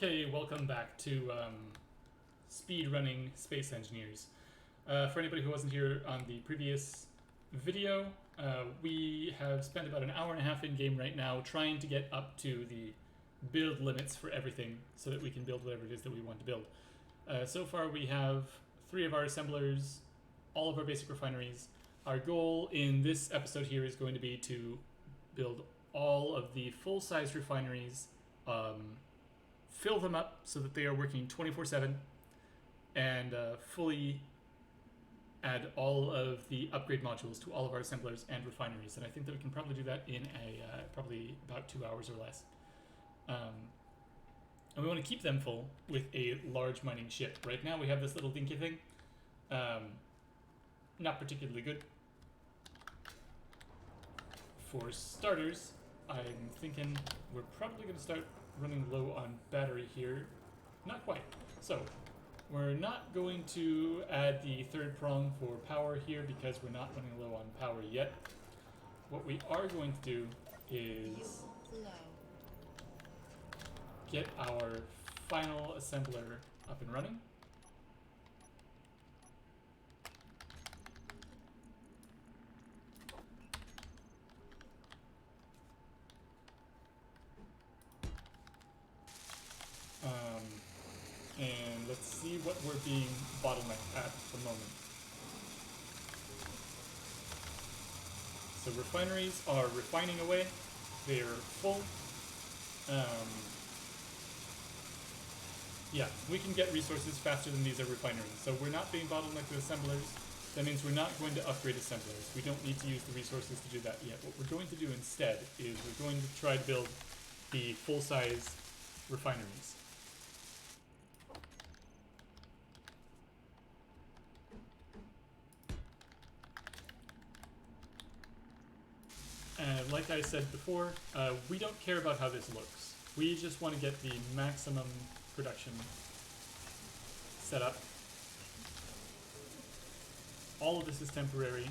Okay, welcome back to Speedrunning Space Engineers. For anybody who wasn't here on the previous video, we have spent about an hour and a half in game right now trying to get up to the build limits for everything so that we can build whatever it is that we want to build. So far we have 3 of our assemblers, all of our basic refineries. Our goal in this episode here is going to be to build all of the full-size refineries, fill them up so that they are working 24/7, and fully add all of the upgrade modules to all of our assemblers and refineries. And I think that we can probably do that in probably about 2 hours or less. And we want to keep them full with a large mining ship. Right now we have this little dinky thing. Not particularly good. For starters, I'm thinking we're probably going to start running low on battery here. Not quite. So, we're not going to add the 3rd prong for power here because we're not running low on power yet. What we are going to do is get our final assembler up and running. And let's see what we're being bottlenecked at the moment. So refineries are refining away. They're full. Yeah, we can get resources faster than these are refineries. So we're not being bottlenecked with assemblers. That means we're not going to upgrade assemblers. We don't need to use the resources to do that yet. What we're going to do instead is we're going to try to build the full-size refineries. And like I said before, we don't care about how this looks. We just want to get the maximum production set up. All of this is temporary.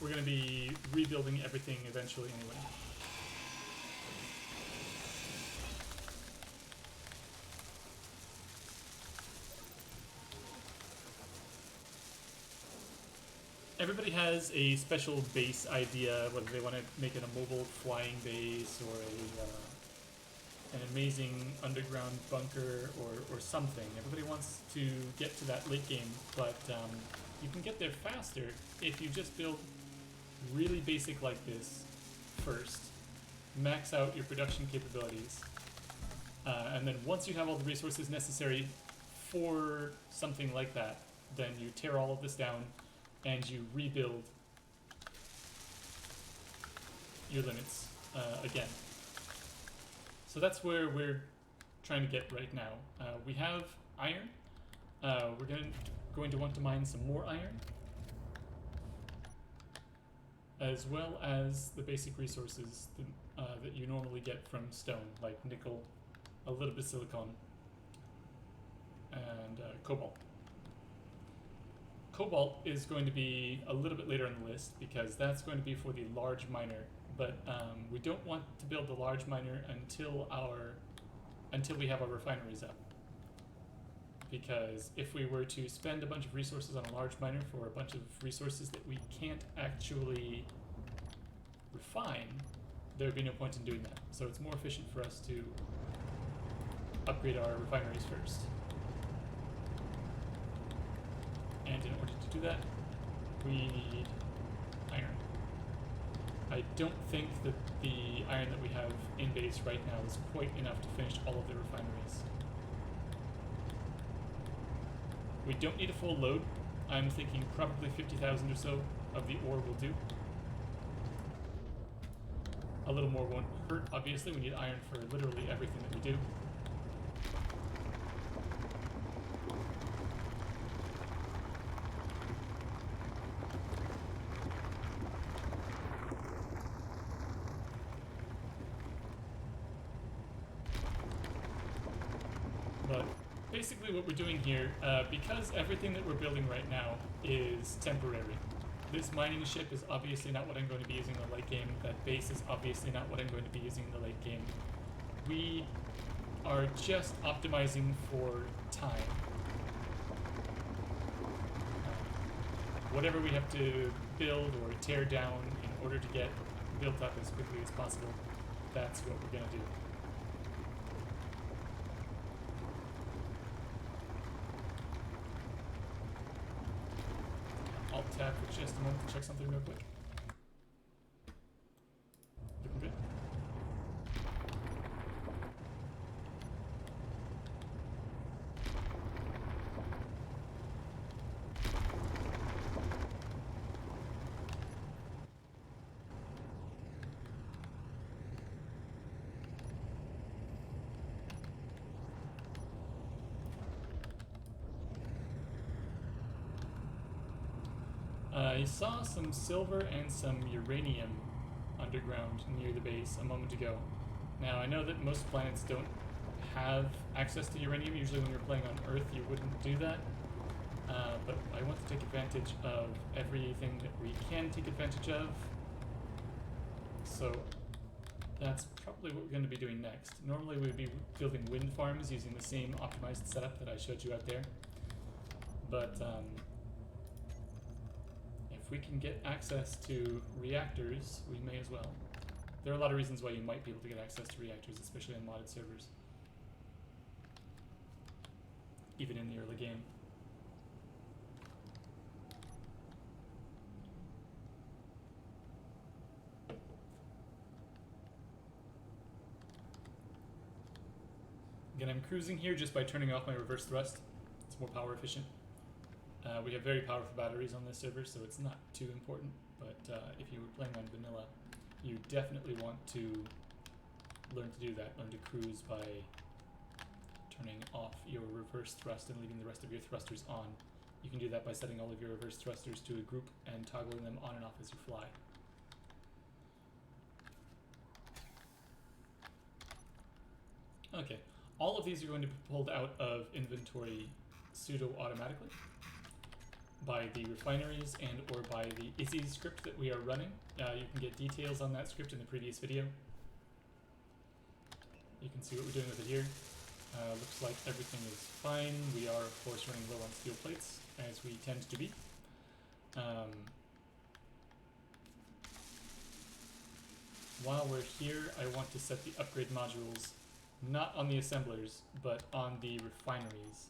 We're going to be rebuilding everything eventually anyway. Everybody has a special base idea, whether they want to make it a mobile flying base or an amazing underground bunker or something. Everybody wants to get to that late game, but you can get there faster if you just build really basic like this first, max out your production capabilities, and then once you have all the resources necessary for something like that, then you tear all of this down and you rebuild your limits again. So that's where we're trying to get right now. We have iron. We're going to want to mine some more iron, as well as the basic resources that you normally get from stone, like nickel, a little bit of silicon, and cobalt. Cobalt is going to be a little bit later on the list because that's going to be for the large miner, but we don't want to build the large miner until we have our refineries up. Because if we were to spend a bunch of resources on a large miner for a bunch of resources that we can't actually refine, there would be no point in doing that. So it's more efficient for us to upgrade our refineries first. And in order to do that, we need iron. I don't think that the iron that we have in base right now is quite enough to finish all of the refineries. We don't need a full load. I'm thinking probably 50,000 or so of the ore will do. A little more won't hurt, obviously. We need iron for literally everything that we do. But basically what we're doing here, because everything that we're building right now is temporary. This mining ship is obviously not what I'm going to be using in the late game. That base is obviously not what I'm going to be using in the late game. We are just optimizing for time. Whatever we have to build or tear down in order to get built up as quickly as possible, that's what we're going to do. Alt tab for just a moment to check something real quick. Looking good. I saw some silver and some uranium underground near the base a moment ago. Now, I know that most planets don't have access to uranium. Usually when you're playing on Earth, you wouldn't do that. But I want to take advantage of everything that we can take advantage of. So that's probably what we're going to be doing next. Normally we would be building wind farms using the same optimized setup that I showed you out there. But if we can get access to reactors, we may as well. There are a lot of reasons why you might be able to get access to reactors, especially on modded servers. Even in the early game. Again, I'm cruising here just by turning off my reverse thrust. It's more power efficient. We have very powerful batteries on this server, so it's not too important. But if you were playing on vanilla, you definitely want to learn to do that. Learn to cruise by turning off your reverse thrust and leaving the rest of your thrusters on. You can do that by setting all of your reverse thrusters to a group and toggling them on and off as you fly. Okay, all of these are going to be pulled out of inventory pseudo-automatically by the refineries and or by the ISI script that we are running. You can get details on that script in the previous video. You can see what we're doing with it here. Looks like everything is fine. We are, of course, running low on steel plates, as we tend to be. While we're here, I want to set the upgrade modules not on the assemblers, but on the refineries.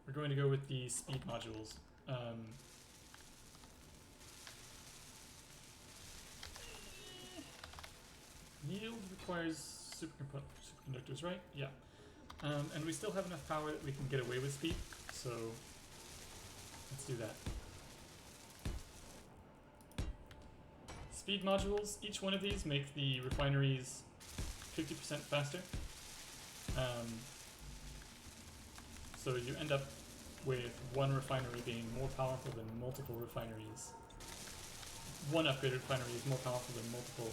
We're going to go with the speed modules. Yield requires superconductors, right? Yeah. And we still have enough power that we can get away with speed, so let's do that. Speed modules, each one of these make the refineries 50% faster. So you end up with one refinery being more powerful than multiple refineries. One upgraded refinery is more powerful than multiple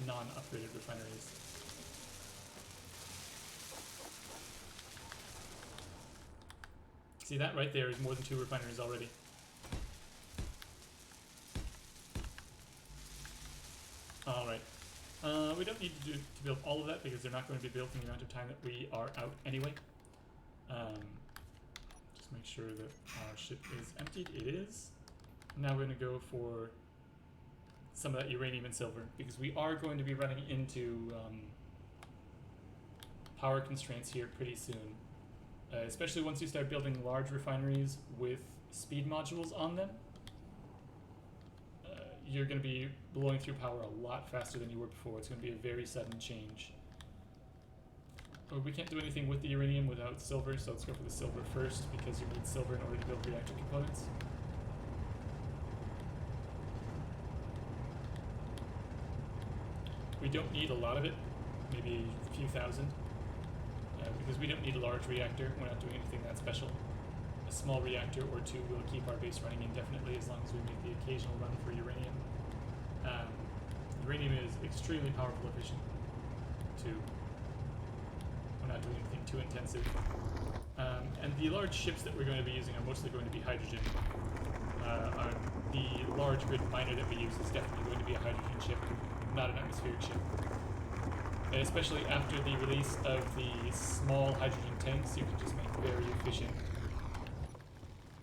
non-upgraded refineries. See, that right there is more than 2 refineries already. Alright. We don't need to build all of that because they're not going to be built in the amount of time that we are out anyway. Just make sure that our ship is emptied. It is. Now we're going to go for some of that uranium and silver because we are going to be running into power constraints here pretty soon. Especially once you start building large refineries with speed modules on them, you're going to be blowing through power a lot faster than you were before. It's going to be a very sudden change. We can't do anything with the uranium without silver, so let's go for the silver first because you need silver in order to build reactor components. We don't need a lot of it, maybe a few thousand. Because we don't need a large reactor, we're not doing anything that special. A small reactor or 2 will keep our base running indefinitely as long as we make the occasional run for uranium. Uranium is extremely powerful efficient too. We're not doing anything too intensive. And the large ships that we're going to be using are mostly going to be hydrogen. The large grid miner that we use is definitely going to be a hydrogen ship, not an atmospheric ship. And especially after the release of the small hydrogen tanks, you can just make very efficient,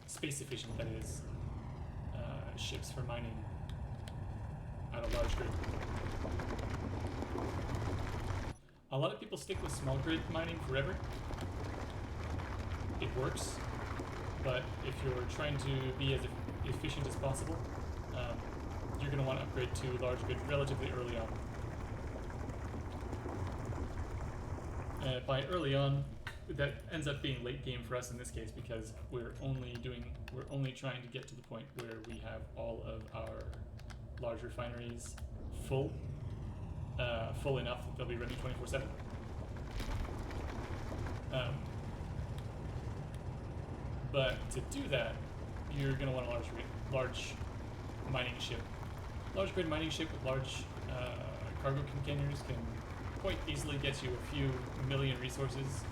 space efficient that is, ships for mining out of large grid. A lot of people stick with small grid mining forever. It works, but if you're trying to be as efficient as possible, you're going to want to upgrade to large grid relatively early on. By early on, that ends up being late game for us in this case because we're only trying to get to the point where we have all of our large refineries full enough that they'll be running 24/7. But to do that, you're going to want a large mining ship. Large grid mining ship with large cargo containers can quite easily get you a few million resources.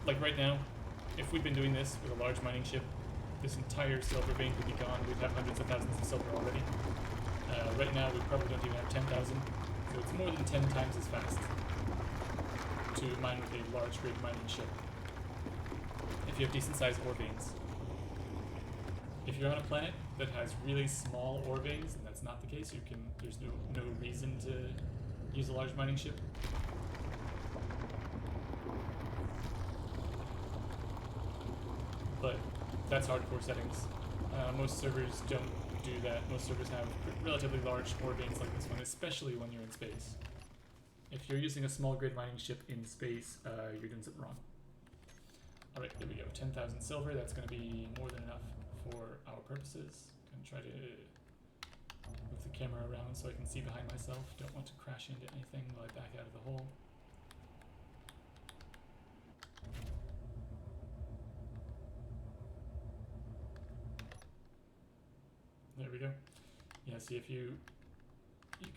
Like right now, if we'd been doing this with a large mining ship, this entire silver vein would be gone. We'd have hundreds of thousands of silver already. Right now, we probably don't even have 10,000, so it's more than 10 times as fast to mine with a large grid mining ship if you have decent sized ore veins. If you're on a planet that has really small ore veins, and that's not the case, there's no reason to use a large mining ship. But that's hardcore settings. Most servers don't do that. Most servers have relatively large ore veins like this one, especially when you're in space. If you're using a small grid mining ship in space, you're doing something wrong. Alright, there we go. 10,000 silver. That's going to be more than enough for our purposes. I'm going to try to move the camera around so I can see behind myself. Don't want to crash into anything while I back out of the hole. There we go. Yeah, see, if you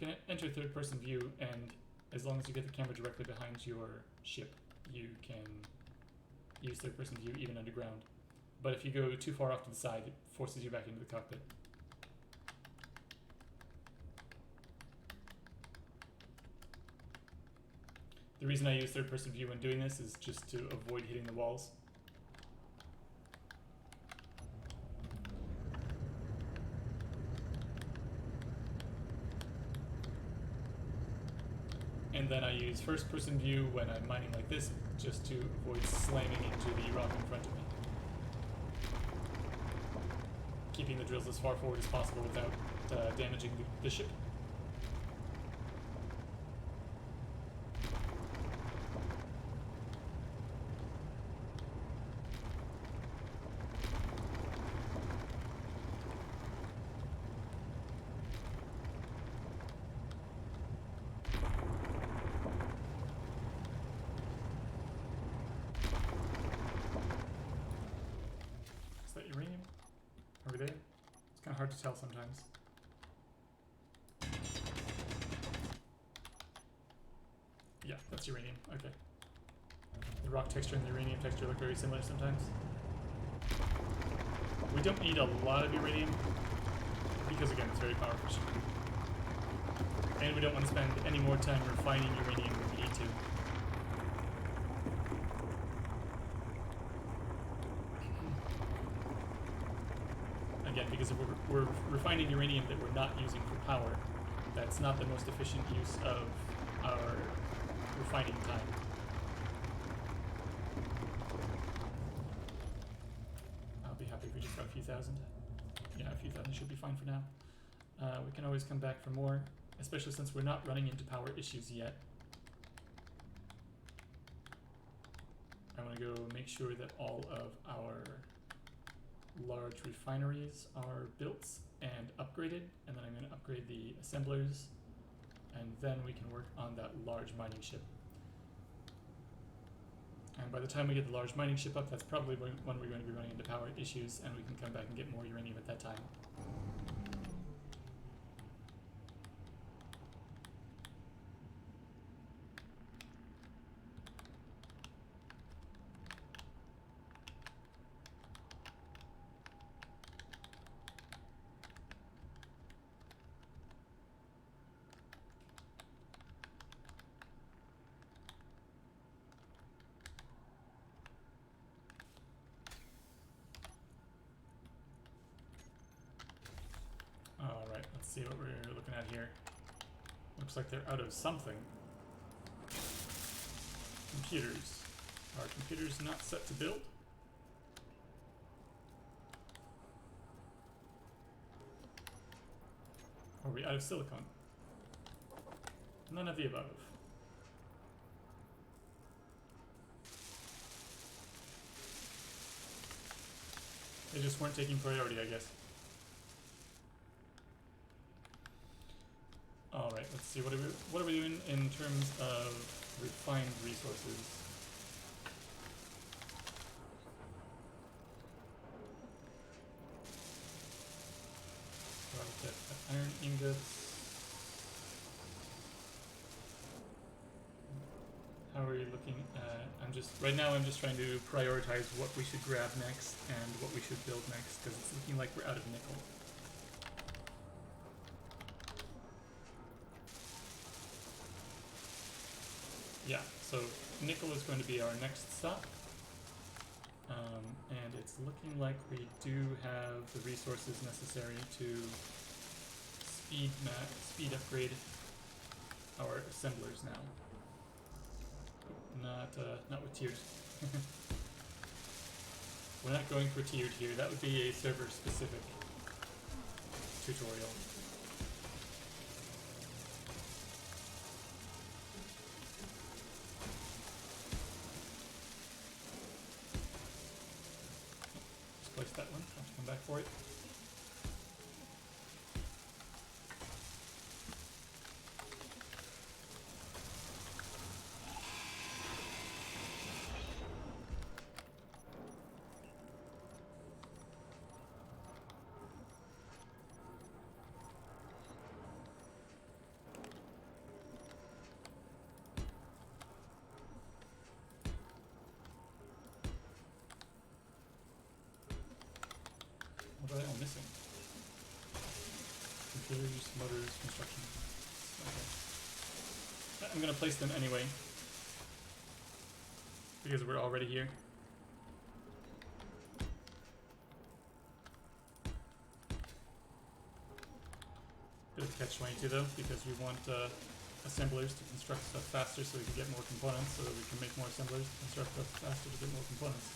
can enter third-person view, and as long as you get the camera directly behind your ship, you can use third-person view even underground. But if you go too far off to the side, it forces you back into the cockpit. The reason I use third-person view when doing this is just to avoid hitting the walls. And then I use first-person view when I'm mining like this, just to avoid slamming into the rock in front of me. Keeping the drills as far forward as possible without damaging the ship. Uranium? Over there? It's kind of hard to tell sometimes. Yeah, that's uranium. Okay. The rock texture and the uranium texture look very similar sometimes. We don't need a lot of uranium because, again, it's very power efficient. And we don't want to spend any more time refining uranium than we need to. Again, because if we're refining uranium that we're not using for power, that's not the most efficient use of our refining time. I'll be happy if we just got a few thousand. Yeah, a few thousand should be fine for now. We can always come back for more, especially since we're not running into power issues yet. I want to go make sure that all of our large refineries are built and upgraded, and then I'm going to upgrade the assemblers, and then we can work on that large mining ship. And by the time we get the large mining ship up, that's probably when we're going to be running into power issues, and we can come back and get more uranium at that time. see what we're looking at here. Looks like they're out of something. Computers. Are computers not set to build? Are we out of silicon? None of the above. They just weren't taking priority, I guess. All right, let's see. What are we doing in terms of refined resources? Iron ingots. How are you looking at? Right now I'm just trying to prioritize what we should grab next and what we should build next, because it's looking like we're out of nickel. Yeah, so nickel is going to be our next stop. And it's looking like we do have the resources necessary to speed upgrade our assemblers now. Not with tiered. We're not going for tiered here. That would be a server-specific tutorial. Just place that one. I'll have to come back for it. What am I missing? Computers, motors, construction. Okay. I'm gonna place them anyway, because we're already here. Bit of catch-22 though, because we want assemblers to construct stuff faster so we can get more components, so that we can make more assemblers to construct stuff faster to get more components.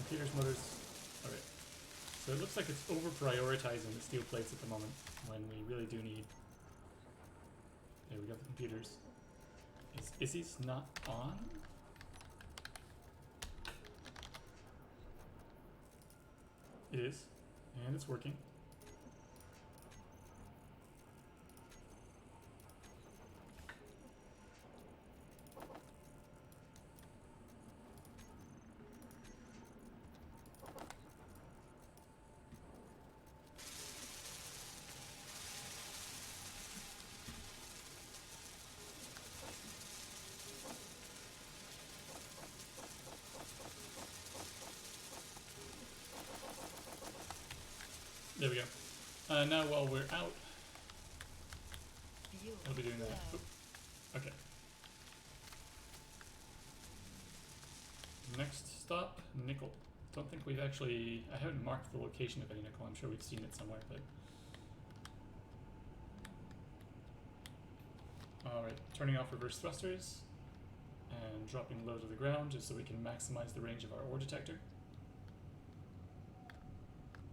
Computers, motors. Alright. So it looks like it's over-prioritizing the steel plates at the moment, when we really do need... There, we got the computers. Is Izzy's not on? It is, and it's working. There we go. Now while we're out, I'll be doing that. Oop. Okay. Next stop, nickel. Don't think we've actually... I haven't marked the location of any nickel. I'm sure we've seen it somewhere, but... Alright, turning off reverse thrusters and dropping low to the ground just so we can maximize the range of our ore detector.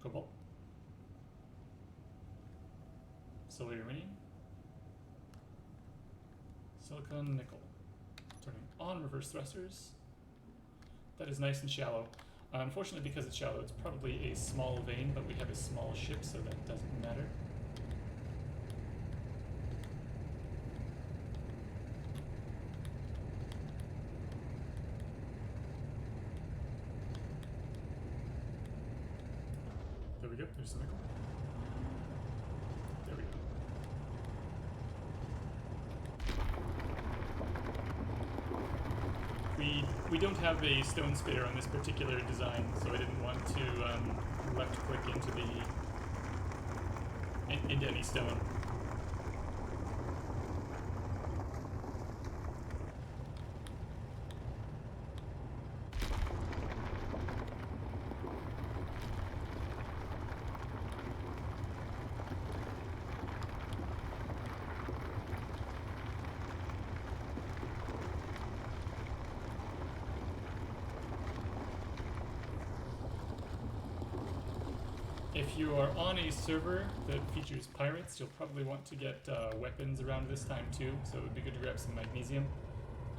Cobalt. Silver uranium. Silicon nickel. Turning on reverse thrusters. That is nice and shallow. Unfortunately, because it's shallow, it's probably a small vein, but we have a small ship, so that doesn't matter. There we go, there's some nickel. There we go. We don't have a stone spitter on this particular design, so I didn't want to left click into any stone. If you are on a server that features pirates, you'll probably want to get weapons around this time too, so it would be good to grab some magnesium.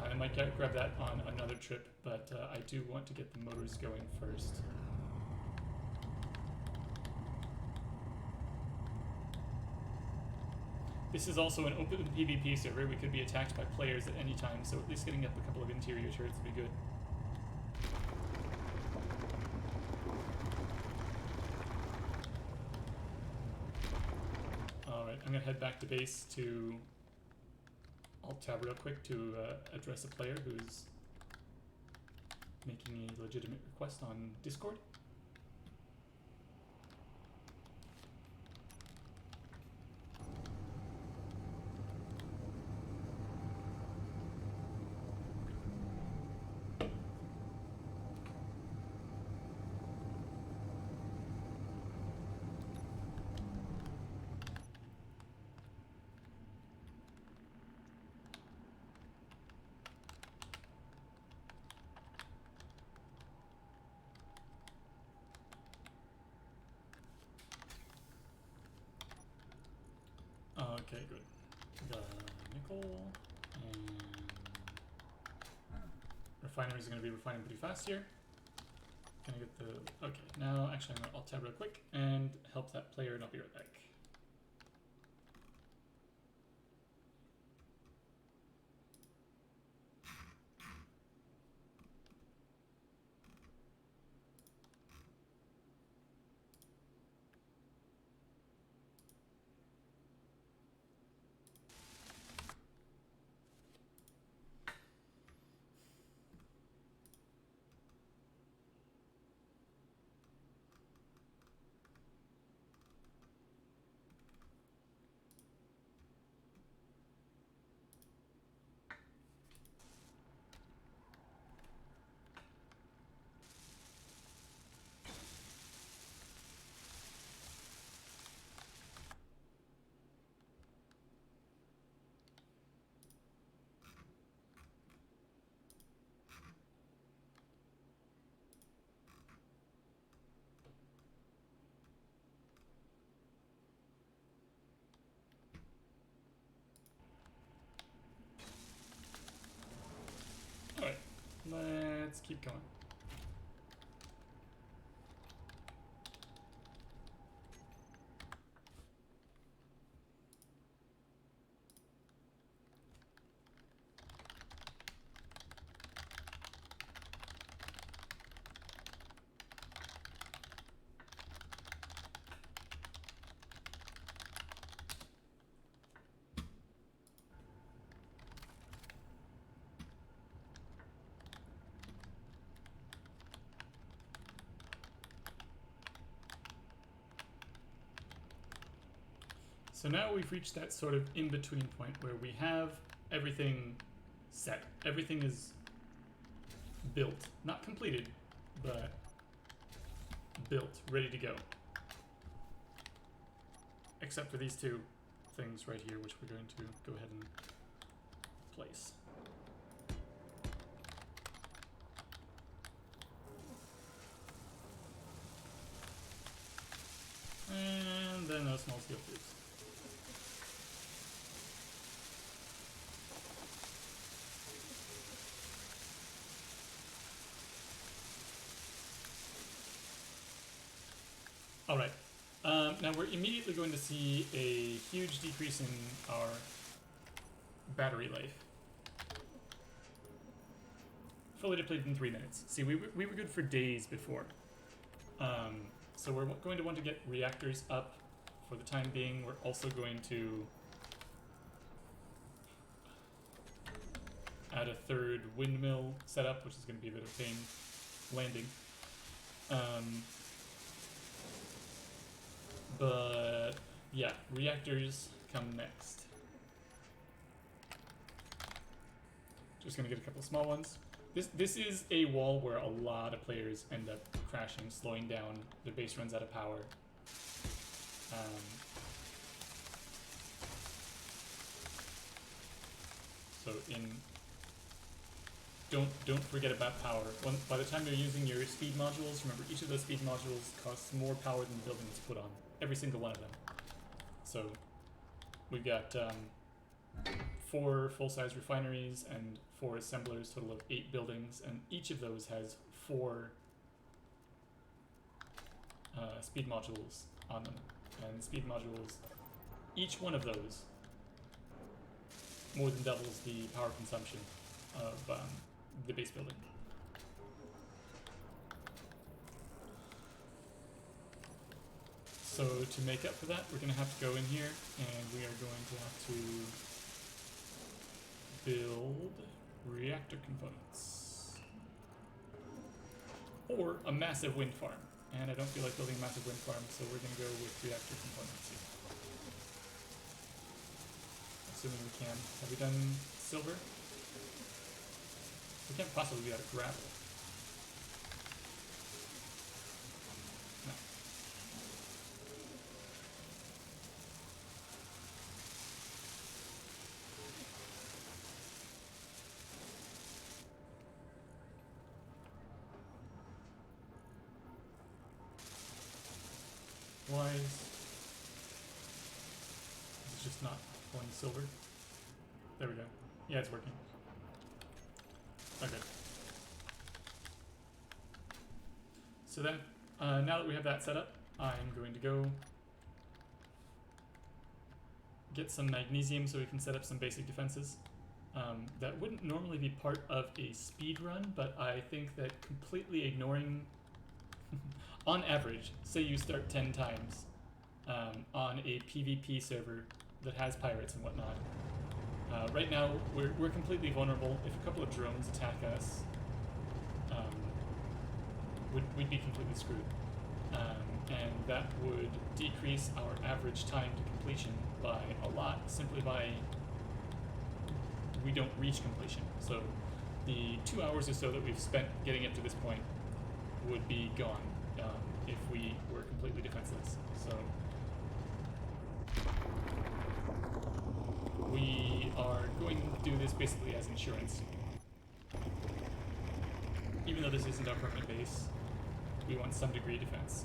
I might grab that on another trip, but I do want to get the motors going first. This is also an open PvP server. We could be attacked by players at any time, so at least getting up a couple of interior turrets would be good. Alright, I'm gonna head back to base to Alt-Tab real quick to address a player who's making a legitimate request on Discord. Okay, good. The nickel and refinery is going to be refining pretty fast here. Gonna get the okay. Now, actually, I'm gonna alt tab real quick and help that player, and I'll be right back. Alright, let's keep going. So now we've reached that sort of in-between point where we have everything set. Everything is built. Not completed, but built, ready to go. Except for these two things right here, which we're going to go ahead and place. And then those small steel tubes. Alright, now we're immediately going to see a huge decrease in our battery life. Fully depleted in 3 minutes. See, we were good for days before. So we're going to want to get reactors up for the time being. We're also going to add a third windmill setup, which is going to be a bit of a pain landing. But yeah, reactors come next. Just gonna get a couple of small ones. This is a wall where a lot of players end up crashing, slowing down. Their base runs out of power. So don't forget about power. By the time you're using your speed modules, remember each of those speed modules costs more power than the building is put on. Every single one of them. So we've got 4 full-size refineries and 4 assemblers, total of 8 buildings, and each of those has 4 speed modules on them. And speed modules, each one of those more than doubles the power consumption of the base building. So to make up for that, we're going to have to go in here and we are going to have to build reactor components. Or a massive wind farm. And I don't feel like building a massive wind farm, so we're going to go with reactor components here. Assuming we can. Have we done silver? We can't possibly be out of gravel. No. Why is it just not pulling silver? There we go. Yeah, it's working. Okay. So then, now that we have that set up, I'm going to go get some magnesium so we can set up some basic defenses. That wouldn't normally be part of a speed run, but I think that completely ignoring, on average, say you start 10 times on a PvP server that has pirates and whatnot. Right now, we're completely vulnerable. If a couple of drones attack us, we'd be completely screwed. And that would decrease our average time to completion by a lot, simply by we don't reach completion. So the 2 hours or so that we've spent getting up to this point would be gone if we were completely defenseless. So we are going to do this basically as insurance. Even though this isn't our permanent base, we want some degree of defense.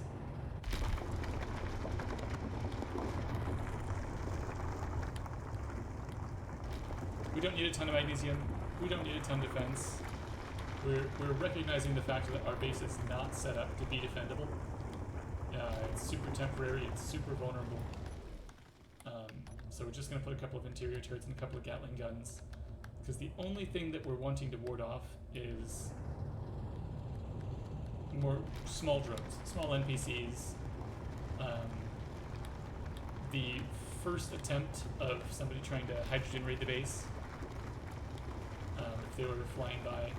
We don't need a ton of magnesium. We don't need a ton of defense. We're recognizing the fact that our base is not set up to be defendable. It's super temporary. It's super vulnerable. So we're just going to put a couple of interior turrets and a couple of Gatling guns, because the only thing that we're wanting to ward off is more small drones, small NPCs. The first attempt of somebody trying to hydrogen raid the base, if they were flying by.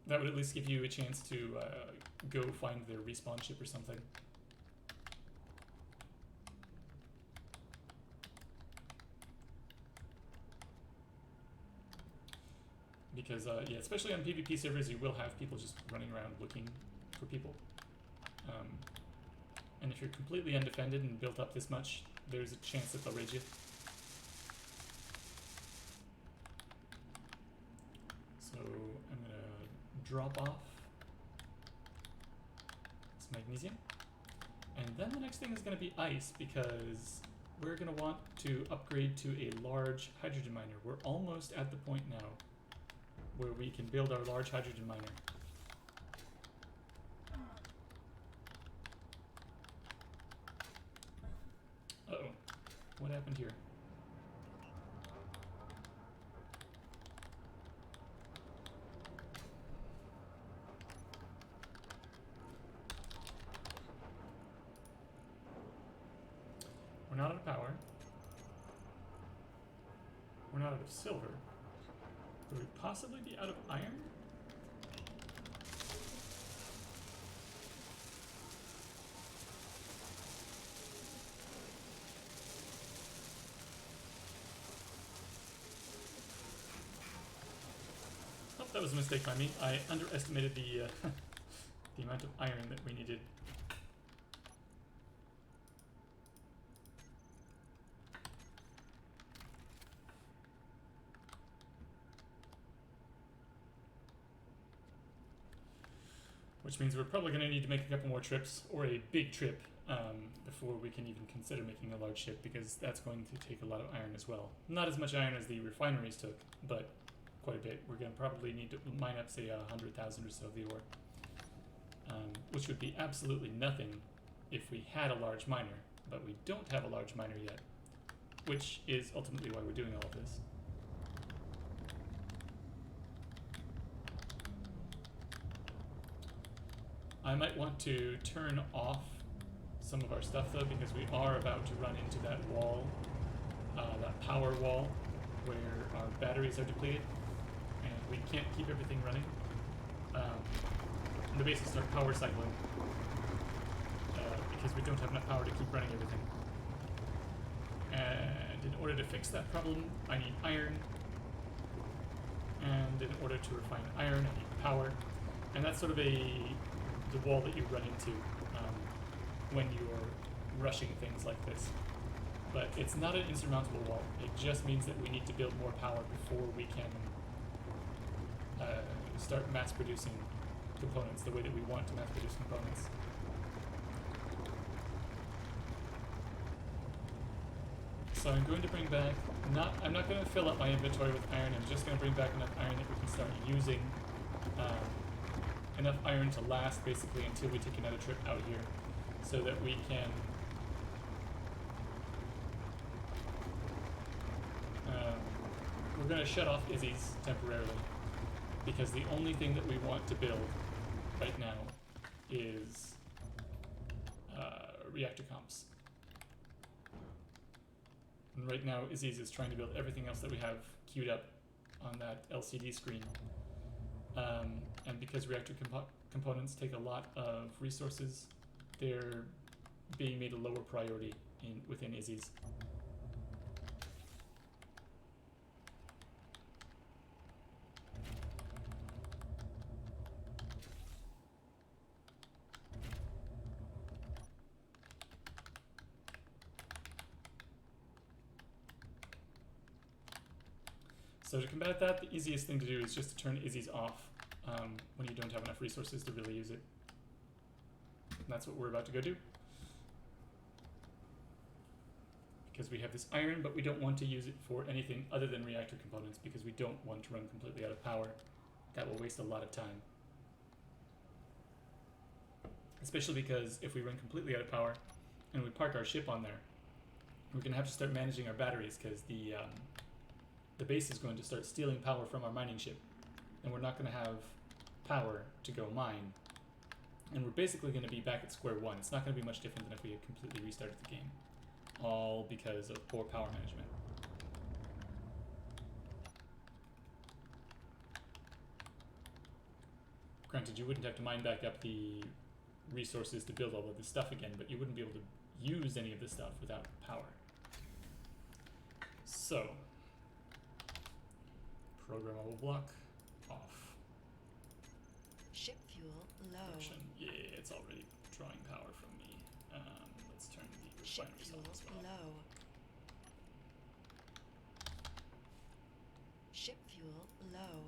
That would at least give you a chance to go find their respawn ship or something. Because, yeah, especially on PvP servers, you will have people just running around looking for people. And if you're completely undefended and built up this much, there's a chance that they'll raid you. So I'm going to drop off this magnesium. And then the next thing is going to be ice, because we're going to want to upgrade to a large hydrogen miner. We're almost at the point now where we can build our large hydrogen miner. Uh-oh. What happened here? We're not out of power. We're not out of silver. Could we possibly be out of iron? Oh, that was a mistake by me. I underestimated the the amount of iron that we needed. which means we're probably going to need to make a couple more trips, or a big trip, before we can even consider making a large ship, because that's going to take a lot of iron as well. Not as much iron as the refineries took, but quite a bit. We're going to probably need to mine up, say, 100,000 or so of the ore, which would be absolutely nothing if we had a large miner, but we don't have a large miner yet, which is ultimately why we're doing all of this. I might want to turn off some of our stuff though, because we are about to run into that wall, that power wall, where our batteries are depleted, and we can't keep everything running. And the base will start power cycling, because we don't have enough power to keep running everything. And in order to fix that problem, I need iron, and in order to refine iron, I need power, and that's sort of the wall that you run into when you're rushing things like this. But it's not an insurmountable wall. It just means that we need to build more power before we can start mass producing components the way that we want to mass produce components. So I'm going to bring back, I'm not going to fill up my inventory with iron, I'm just going to bring back enough iron that we can start using enough iron to last basically until we take another trip out here, so that we can we're going to shut off Izzy's temporarily, because the only thing that we want to build right now is reactor comps. And right now Izzy's is trying to build everything else that we have queued up on that LCD screen. And because reactor components take a lot of resources, they're being made a lower priority within Izzy's. So to combat that, the easiest thing to do is just to turn Izzy's off when you don't have enough resources to really use it. And that's what we're about to go do. Because we have this iron, but we don't want to use it for anything other than reactor components, because we don't want to run completely out of power. That will waste a lot of time. Especially because if we run completely out of power and we park our ship on there, we're going to have to start managing our batteries, because the base is going to start stealing power from our mining ship, and we're not going to have power to go mine, and we're basically going to be back at square one. It's not going to be much different than if we had completely restarted the game, all because of poor power management. Granted, you wouldn't have to mine back up the resources to build all of this stuff again, but you wouldn't be able to use any of this stuff without power. So programmable block off. Ship fuel low. Production. Yeah, it's already drawing power from me. Let's turn the Ship refineries fuel on as well. low. Ship fuel low.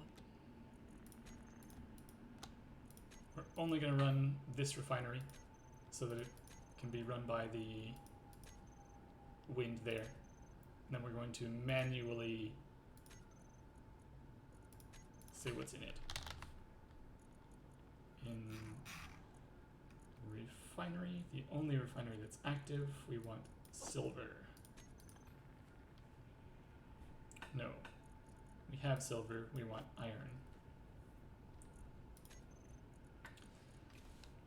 We're only going to run this refinery so that it can be run by the wind there. And then we're going to manually say what's in it. In refinery, the only refinery that's active, we want silver. No. We have silver, we want iron.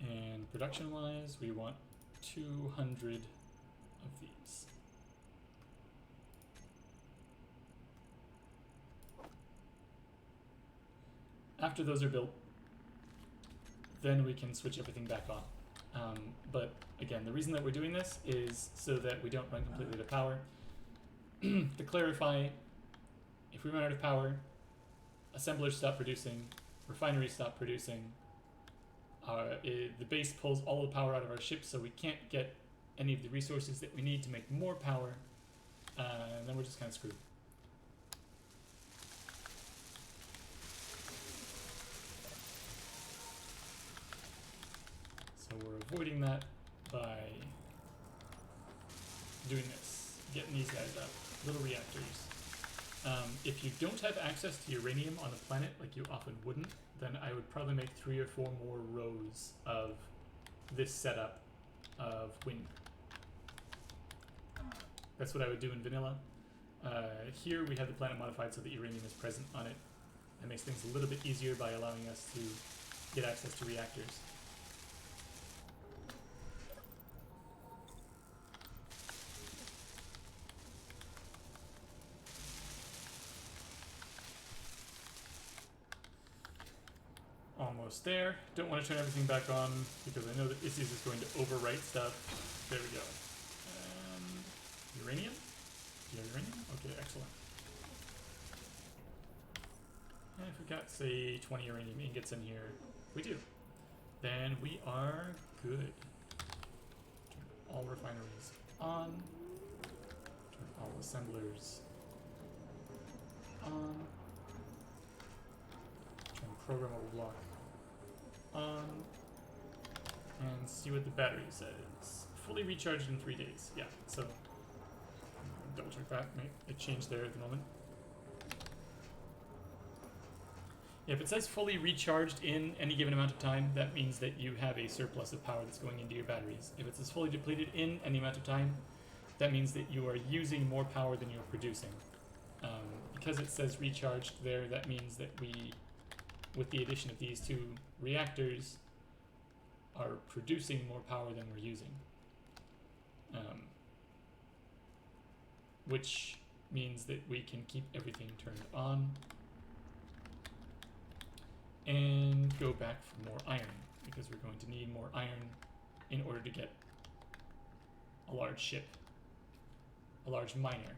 And production-wise, we want 200 of these. After those are built, then we can switch everything back on. But again, the reason that we're doing this is so that we don't run completely out of power. To clarify, if we run out of power, assemblers stop producing, refineries stop producing, the base pulls all the power out of our ship, so we can't get any of the resources that we need to make more power, and then we're just kind of screwed. So we're avoiding that by doing this, getting these guys up, little reactors. If you don't have access to uranium on a planet, like you often wouldn't, then I would probably make 3 or 4 more rows of this setup of wind. That's what I would do in vanilla. Here we have the planet modified so that uranium is present on it. That makes things a little bit easier by allowing us to get access to reactors. Almost there. Don't want to turn everything back on because I know that Issues is going to overwrite stuff. There we go. Uranium? Do you have uranium? Okay, excellent. And if we got, say, 20 uranium ingots in here, we do. Then we are good. Turn all refineries on. Turn all assemblers on. Turn programmable block on. And see what the battery says. Fully recharged in 3 days. Yeah, so double check that. It changed there at the moment. Yeah, if it says fully recharged in any given amount of time, that means that you have a surplus of power that's going into your batteries. If it says fully depleted in any amount of time, that means that you are using more power than you're producing. Because it says recharged there, that means that we, with the addition of these 2 reactors, are producing more power than we're using. Which means that we can keep everything turned on and go back for more iron, because we're going to need more iron in order to get a large ship, a large miner.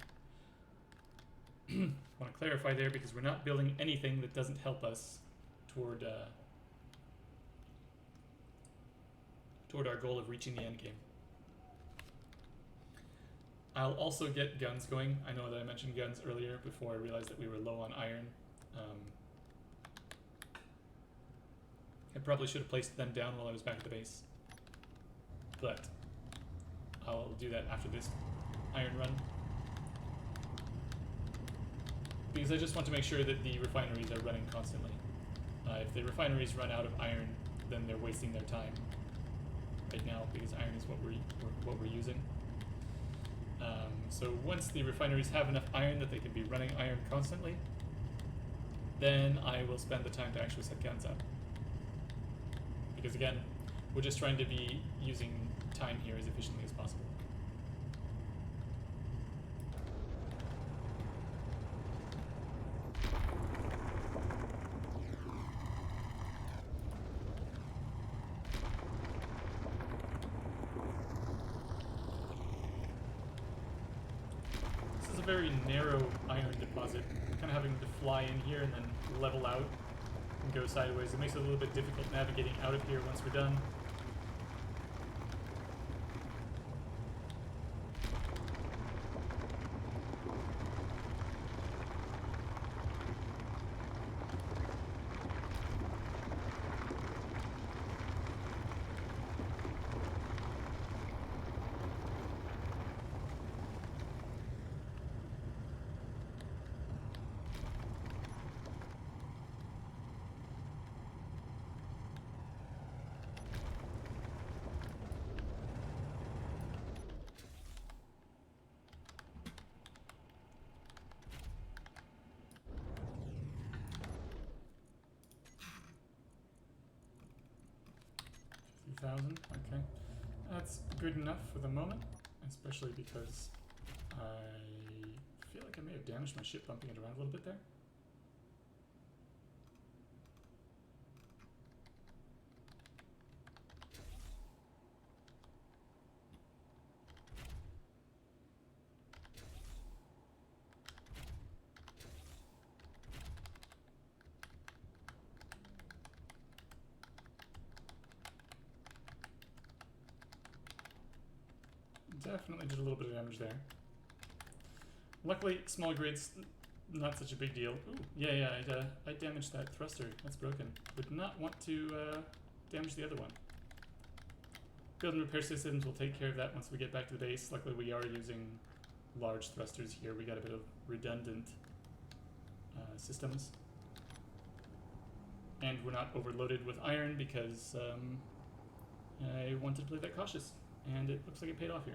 Want to clarify there because we're not building anything that doesn't help us toward our goal of reaching the end game. I'll also get guns going. I know that I mentioned guns earlier before I realized that we were low on iron. I probably should have placed them down while I was back at the base, but I'll do that after this iron run. Because I just want to make sure that the refineries are running constantly. If the refineries run out of iron, then they're wasting their time right now, because iron is what we're using. So once the refineries have enough iron that they can be running iron constantly, then I will spend the time to actually set guns up. Because again, we're just trying to be using time here as efficiently as possible. This is a very narrow iron deposit. Kind of having to fly in here and then level out and go sideways. It makes it a little bit difficult navigating out of here once we're done. Okay, that's good enough for the moment, especially because I feel like I may have damaged my ship bumping it around a little bit there. Definitely did a little bit of damage there. Luckily, small grids, not such a big deal. Ooh, yeah, I damaged that thruster. That's broken. Would not want to damage the other one. Build and repair systems will take care of that once we get back to the base. Luckily, we are using large thrusters here. We got a bit of redundant systems. And we're not overloaded with iron because I wanted to play that cautious. And it looks like it paid off here.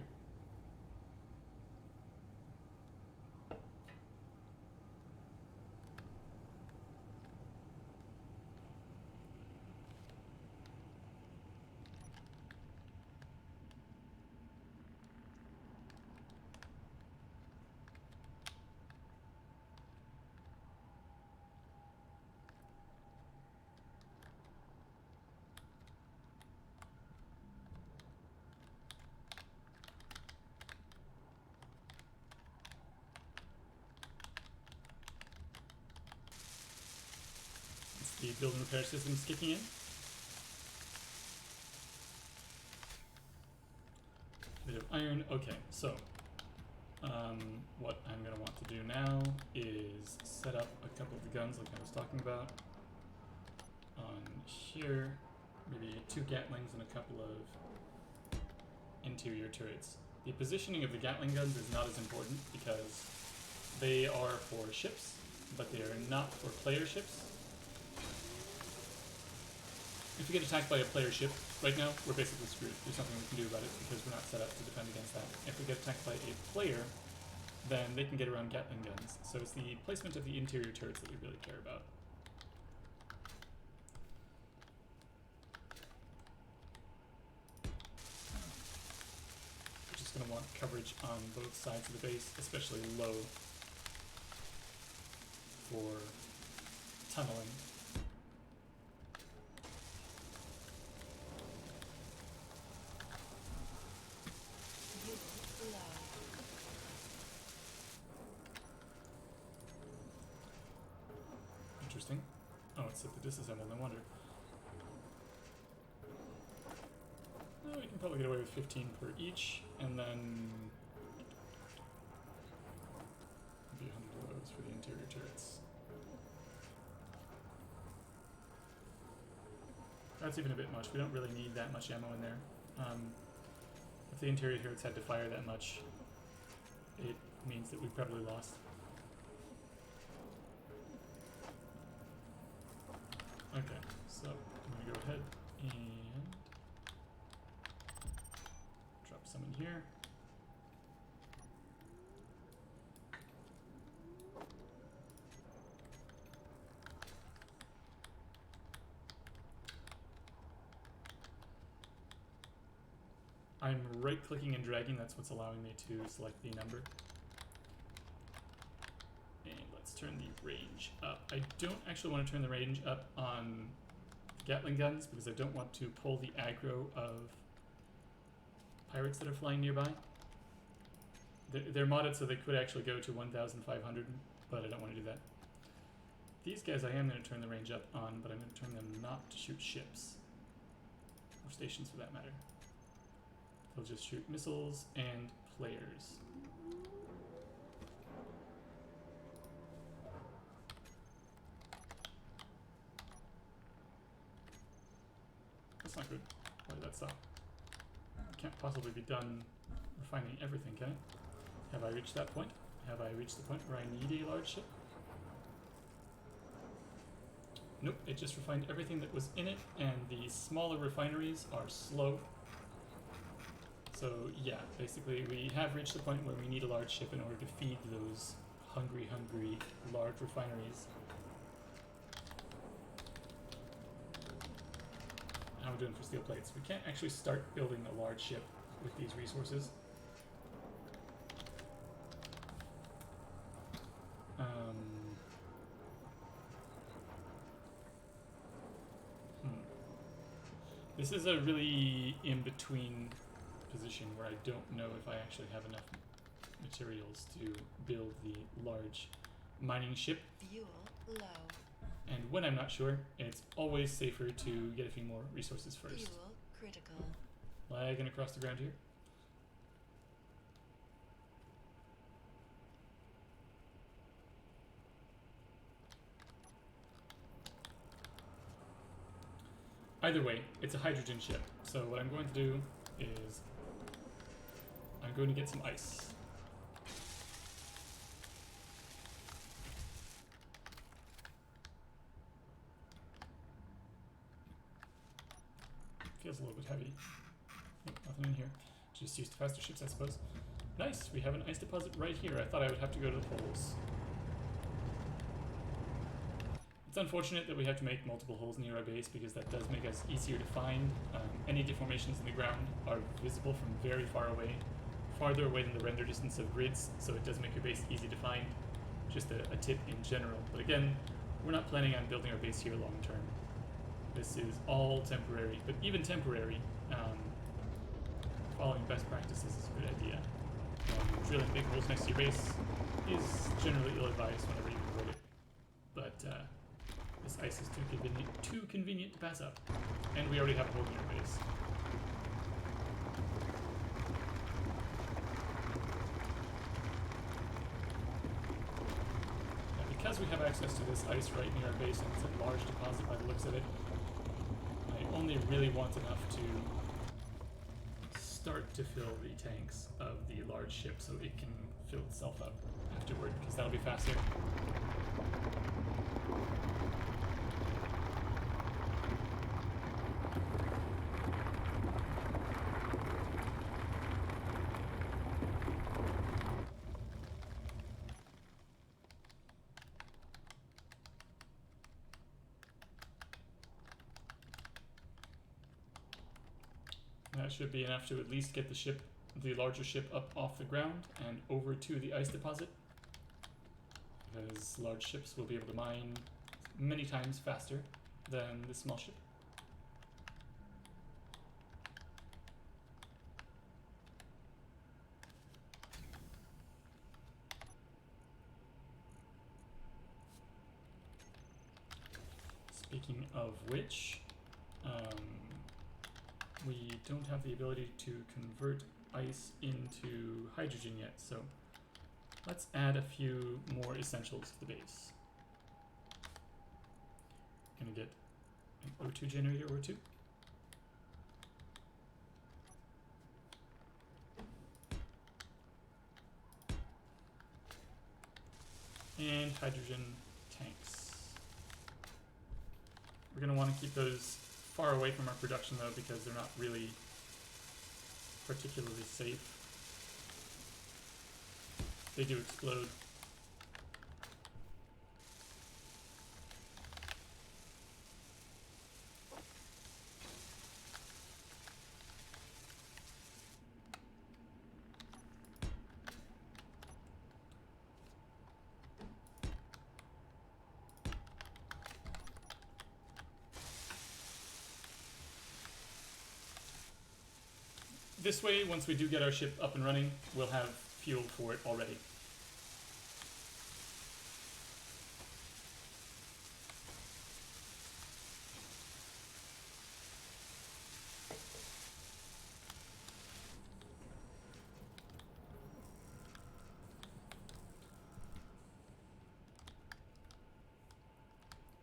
The build and repair system's kicking in. Bit of iron. Okay, so what I'm going to want to do now is set up a couple of the guns like I was talking about on here. Maybe 2 Gatlings and a couple of interior turrets. The positioning of the Gatling guns is not as important because they are for ships, but they are not for player ships. If we get attacked by a player ship right now, we're basically screwed. There's nothing we can do about it because we're not set up to defend against that. If we get attacked by a player, then they can get around Gatling guns. So it's the placement of the interior turrets that we really care about. We're just going to want coverage on both sides of the base, especially low for tunneling. Interesting. Oh, it's set to disassemble, no wonder. Well, we can probably get away with 15 per each, and then maybe 100 of those for the interior turrets. That's even a bit much. We don't really need that much ammo in there. If the interior turrets had to fire that much, it means that we probably lost. Okay, so I'm going to go ahead and drop some in here. I'm right-clicking and dragging, that's what's allowing me to select the number. And let's turn the range up. I don't actually want to turn the range up on Gatling guns because I don't want to pull the aggro of pirates that are flying nearby. They're modded so they could actually go to 1,500, but I don't want to do that. These guys I am going to turn the range up on, but I'm going to turn them not to shoot ships. Or stations for that matter. They'll just shoot missiles and players. That's not good. Why did that stop? Can't possibly be done refining everything, can it? Have I reached that point? Have I reached the point where I need a large ship? Nope, it just refined everything that was in it, and the smaller refineries are slow. So yeah, basically we have reached the point where we need a large ship in order to feed those hungry large refineries. How are we doing for steel plates? We can't actually start building a large ship with these resources. This is a really in-between position where I don't know if I actually have enough materials to build the large mining ship. Fuel low. And when I'm not sure, it's always safer to get a few more resources first. Fuel critical. Lagging across the ground here. Either way, it's a hydrogen ship. So what I'm going to do is I'm going to get some ice. Feels a little bit heavy. Nope, nothing in here. Just used to faster ships, I suppose. Nice, we have an ice deposit right here. I thought I would have to go to the poles. It's unfortunate that we have to make multiple holes near our base because that does make us easier to find. Any deformations in the ground are visible from very far away, farther away than the render distance of grids, so it does make your base easy to find. Just a tip in general. But again, we're not planning on building our base here long term. This is all temporary, but even temporary, following best practices is a good idea. Drilling big holes next to your base is generally ill-advised whenever you can avoid it. But this ice is too convenient to pass up. And we already have a hole in our base. Now, because we have access to this ice right near our base, and it's a large deposit by the looks of it, I only really want enough to start to fill the tanks of the large ship so it can fill itself up afterward, because that'll be faster. That should be enough to at least get the larger ship up off the ground and over to the ice deposit. Because large ships will be able to mine many times faster than the small ship. Speaking of which, we don't have the ability to convert ice into hydrogen yet, so let's add a few more essentials to the base. Gonna get an O2 generator or two. And hydrogen tanks. We're gonna want to keep those far away from our production though, because they're not really particularly safe. They do explode. This way, once we do get our ship up and running, we'll have fuel for it already.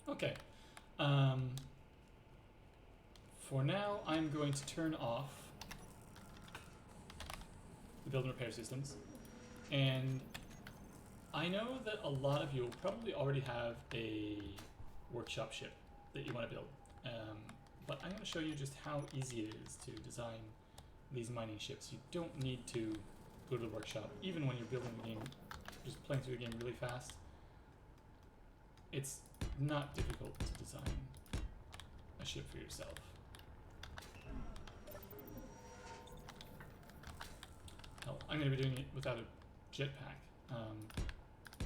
Okay. For now, I'm going to turn off the build and repair systems, and I know that a lot of you will probably already have a workshop ship that you want to build, but I'm going to show you just how easy it is to design these mining ships. You don't need to go to the workshop, even when you're building the game, just playing through the game really fast. It's not difficult to design a ship for yourself. Hell, I'm going to be doing it without a jetpack. I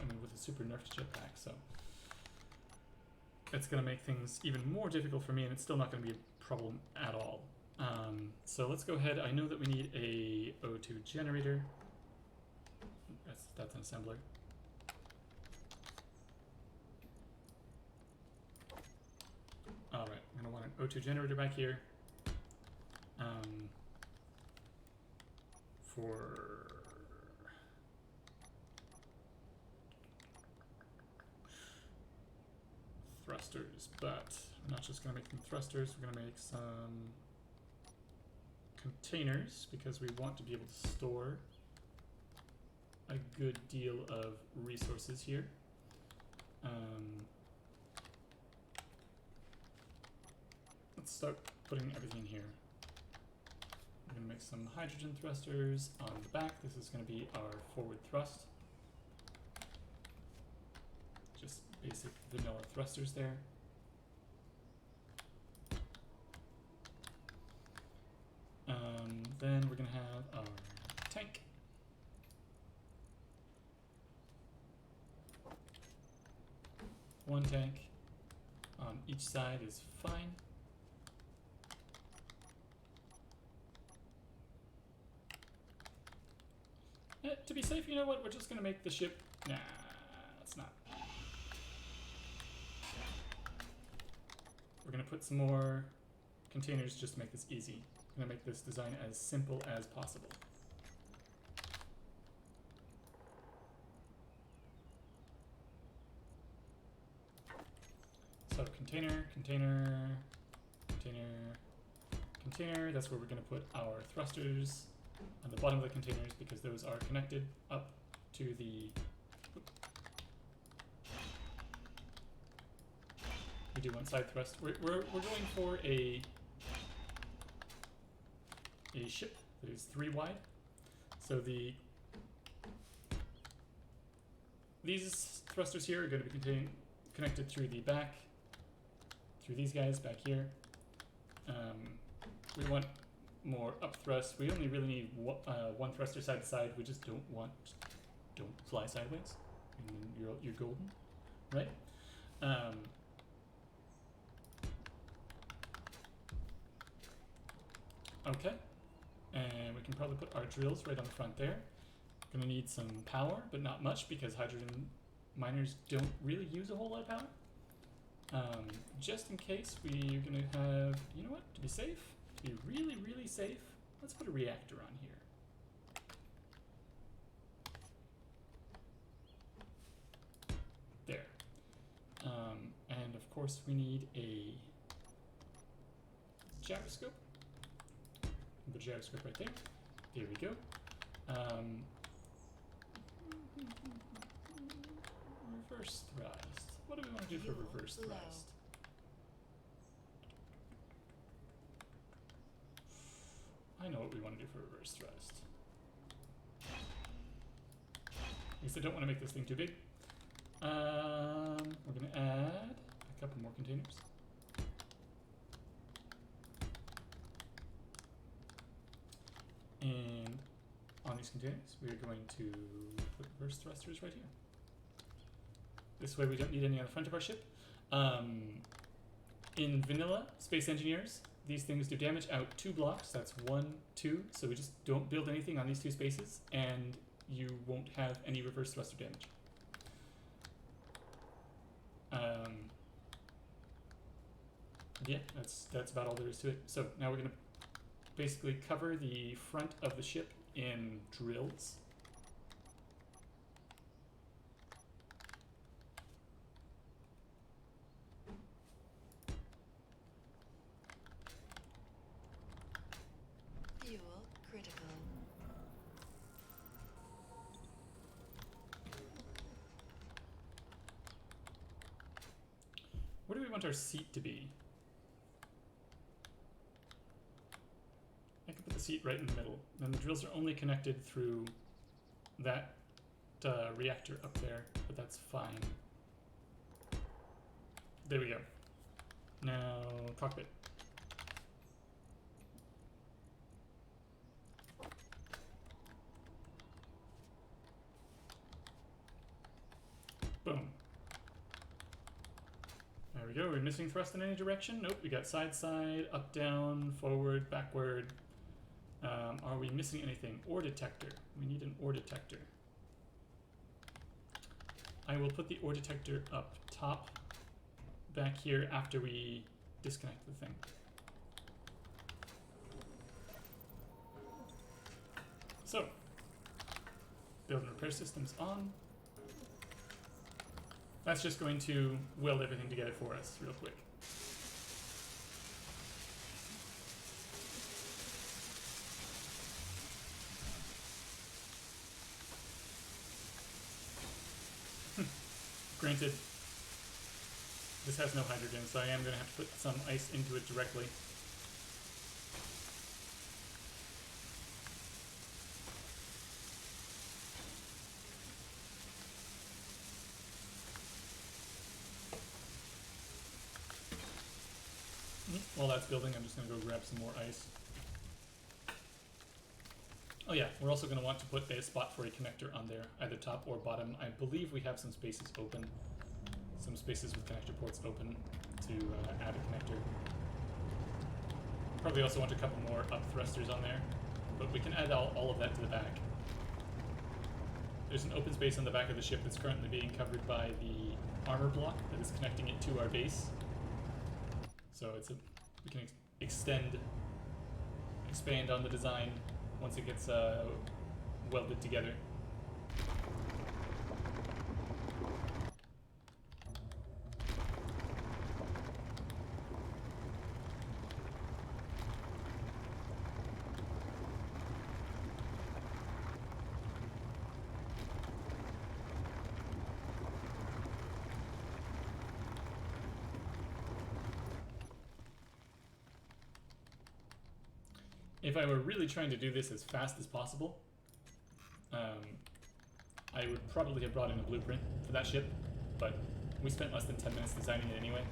mean, with a super nerfed jetpack, so it's going to make things even more difficult for me, and it's still not going to be a problem at all. So let's go ahead. I know that we need a O2 generator. That's an assembler. All right, I'm going to want an O2 generator back here. For thrusters, but I'm not just going to make them thrusters, we're going to make some containers because we want to be able to store a good deal of resources here. Let's start putting everything here. We're going to make some hydrogen thrusters on the back. This is going to be our forward thrust. Just basic vanilla thrusters there. Then we're going to have our tank. One tank on each side is fine. To be safe, you know what? We're just going to make the ship... Nah, let's not. We're going to put some more containers just to make this easy. I'm going to make this design as simple as possible. So container, container, container, container. That's where we're going to put our thrusters on the bottom of the containers because those are connected up to the... We do one side thrust. We're going for a ship that is 3 wide. So these thrusters here are going to be connected through the back, through these guys back here. We want more up thrust. We only really need one thruster side to side. We just don't fly sideways. And you're golden, right? Okay, and we can probably put our drills right on the front there. Gonna need some power, but not much because hydrogen miners don't really use a whole lot of power. Just in case we're gonna have, you know what, to be safe, to be really, really safe, let's put a reactor on here. There. And of course we need a gyroscope. The gyroscope right there. There we go. Reverse thrust. What do we want to do for reverse thrust? I know what we want to do for reverse thrust. Because I don't want to make this thing too big. We're going to add a couple more containers. And on these containers, we're going to put reverse thrusters right here. This way we don't need any on the front of our ship. In vanilla Space Engineers, these things do damage out 2 blocks. That's 1, 2. So we just don't build anything on these 2 spaces, and you won't have any reverse thruster damage. Yeah, that's about all there is to it. So now we're going to basically cover the front of the ship in drills. Fuel critical. Where do we want our seat to be? I can put the seat right in the middle. Then the drills are only connected through that reactor up there, but that's fine. There we go. Now, cockpit. Boom. There we go. We're missing thrust in any direction. Nope. We got side, side, up, down, forward, backward. Are we missing anything? Ore detector. We need an ore detector. I will put the ore detector up top back here after we disconnect the thing. So, build and repair systems on. That's just going to weld everything together for us real quick. Granted, this has no hydrogen, so I am going to have to put some ice into it directly. While that's building, I'm just going to go grab some more ice. Oh yeah, we're also going to want to put a spot for a connector on there, either top or bottom. I believe we have some spaces open. Some spaces with connector ports open to add a connector. Probably also want a couple more up thrusters on there, but we can add all of that to the back. There's an open space on the back of the ship that's currently being covered by the armor block that is connecting it to our base. So we can expand on the design once it gets welded together. If I were really trying to do this as fast as possible, I would probably have brought in a blueprint for that ship, but we spent less than 10 minutes designing it anyway.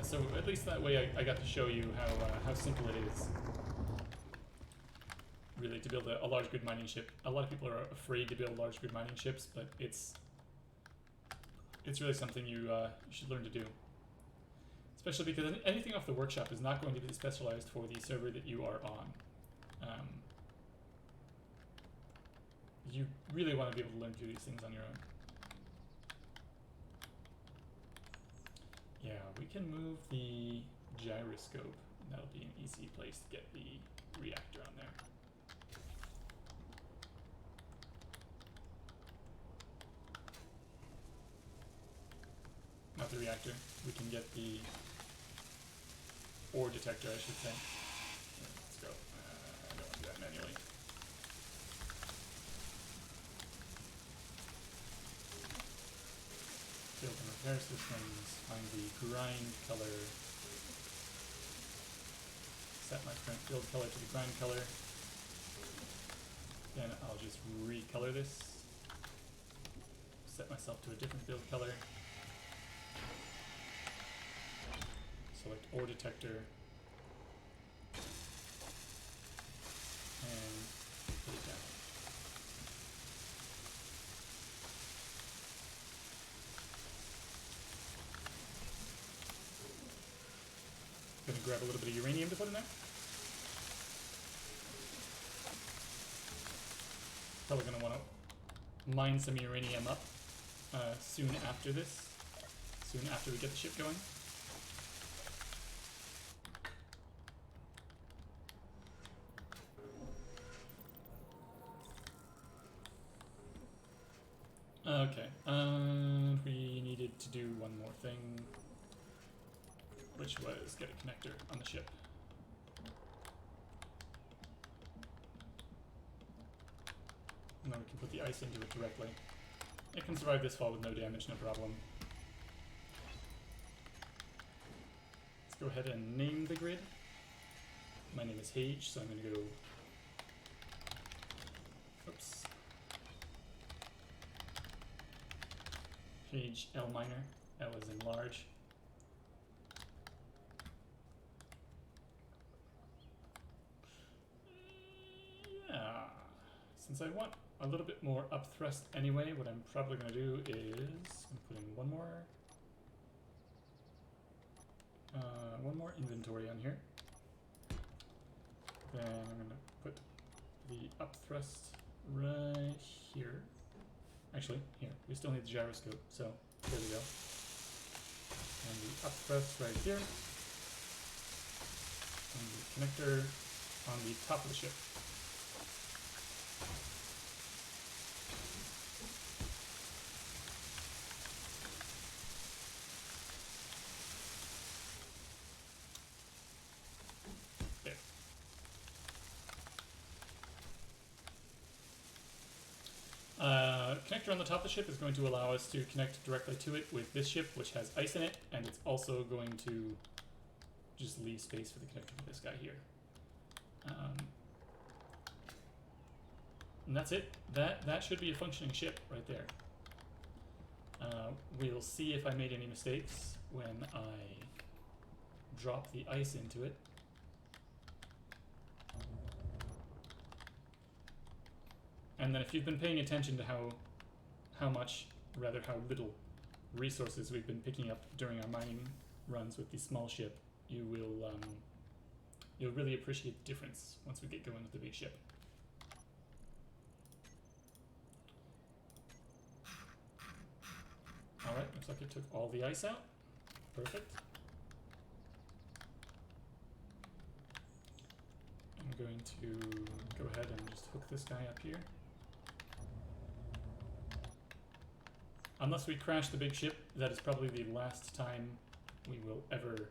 So at least that way I got to show you how simple it is, really, to build a large grid mining ship. A lot of people are afraid to build large grid mining ships, but it's really something you should learn to do. Especially because anything off the workshop is not going to be specialized for the server that you are on. You really want to be able to learn to do these things on your own. Yeah, we can move the gyroscope. That'll be an easy place to get the reactor on there. Not the reactor. We can get the ore detector, I should say. Let's go. I don't want to do that manually. Build and repair systems. Find the grind color. Set my current build color to the grind color. Then I'll just recolor this. Set myself to a different build color. Select ore detector and put it down. Gonna grab a little bit of uranium to put in there. Probably gonna want to mine some uranium up soon after this, soon after we get the ship going. Okay, we needed to do one more thing, which was get a connector on the ship. And then we can put the ice into it directly. It can survive this fall with no damage, no problem. Let's go ahead and name the grid. My name is Hage, so I'm going to go... Oops. Hage L minor. L is in large. Yeah. Since I want a little bit more up thrust anyway, what I'm probably going to do is I'm putting one more inventory on here. Then I'm going to put the up thrust right here. Actually, here. We still need the gyroscope, so there we go. And the up thrust right here. And the connector on the top of the ship. connector on the top of the ship is going to allow us to connect directly to it with this ship, which has ice in it, and it's also going to just leave space for the connector for this guy here. And that's it. That should be a functioning ship right there. We'll see if I made any mistakes when I drop the ice into it. And then if you've been paying attention to how little resources we've been picking up during our mining runs with the small ship, you'll really appreciate the difference once we get going with the big ship. Alright, looks like it took all the ice out. Perfect. I'm going to go ahead and just hook this guy up here. Unless we crash the big ship, that is probably the last time we will ever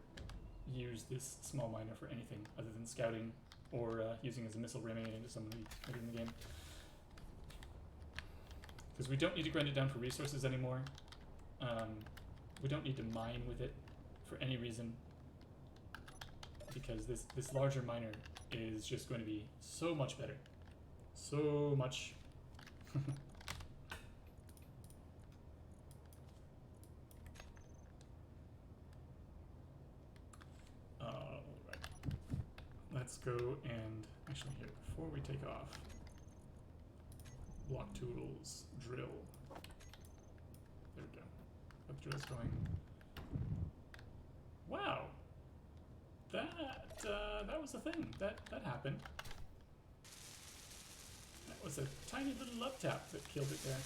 use this small miner for anything other than scouting or using as a missile ramming it into somebody in the game. Because we don't need to grind it down for resources anymore. We don't need to mine with it for any reason, because this larger miner is just going to be so much better. So much. Alright. Let's go and actually here, before we take off, block tools, drill. There we go. That drill's going. Wow. That was a thing. That happened. That was a tiny little up tap that killed it there.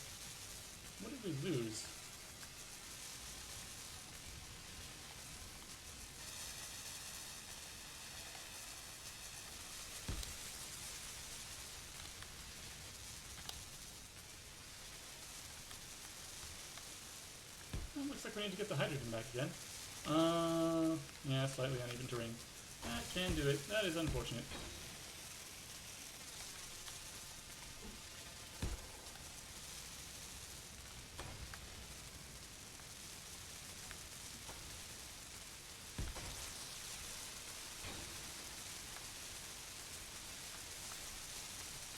What did we lose? Well, looks like we need to get the hydrogen back again. Yeah, slightly uneven terrain. That can do it. That is unfortunate.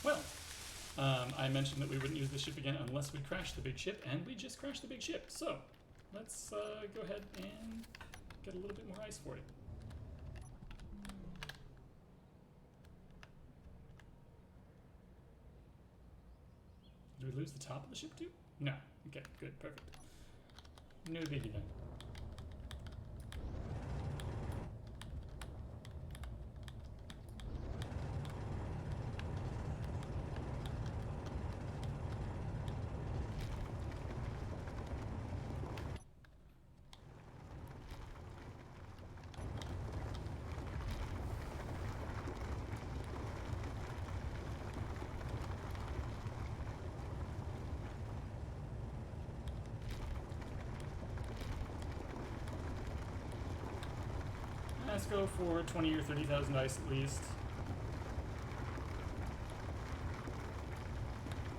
Well, I mentioned that we wouldn't use the ship again unless we crashed the big ship, and we just crashed the big ship. So, let's go ahead and get a little bit more ice for it. Did we lose the top of the ship too? No. Okay, good, perfect. No biggie then. Let's go for 20 or 30,000 ice at least.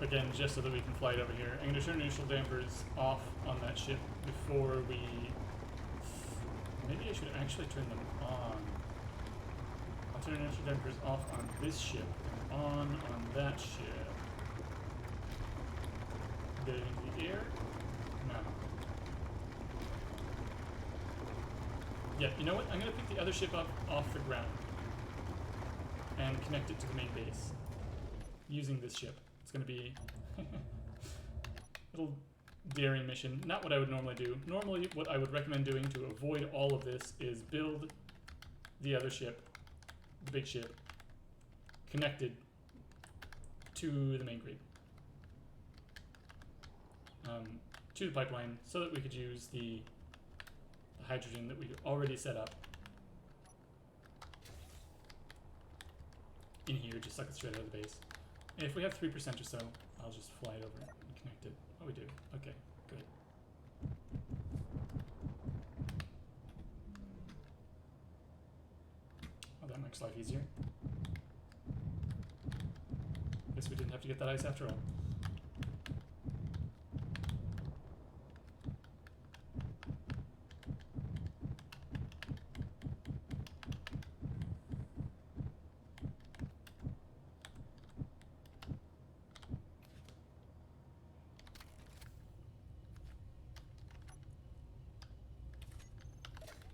Again, just so that we can fly it over here. I'm going to turn initial dampers off on that ship before we... Maybe I should actually turn them on. I'll turn initial dampers off on this ship and on that ship. Get it into the air? No. Yeah, you know what? I'm going to pick the other ship up off the ground and connect it to the main base using this ship. It's going to be a little daring mission. Not what I would normally do. Normally, what I would recommend doing to avoid all of this is build the other ship, the big ship, connected to the main grid, to the pipeline, so that we could use the hydrogen that we already set up in here, just suck it straight out of the base. And if we have 3% or so, I'll just fly it over and connect it. Oh, we do. Okay, good. Oh, that makes life easier. Guess we didn't have to get that ice after all.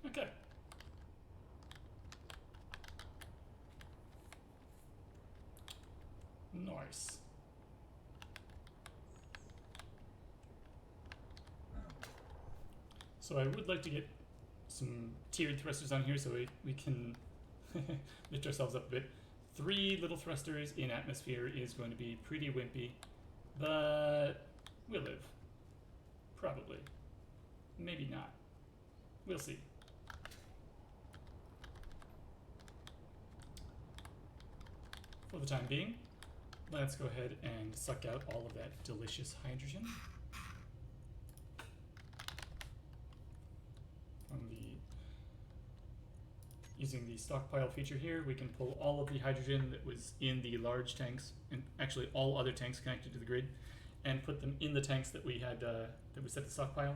Okay. Nice. So I would like to get some tiered thrusters on here so we can lift ourselves up a bit. 3 little thrusters in atmosphere is going to be pretty wimpy, but we'll live. Probably. Maybe not. We'll see. For the time being, let's go ahead and suck out all of that delicious hydrogen. Using the stockpile feature here, we can pull all of the hydrogen that was in the large tanks, and actually all other tanks connected to the grid, and put them in the tanks that we had that we set to stockpile.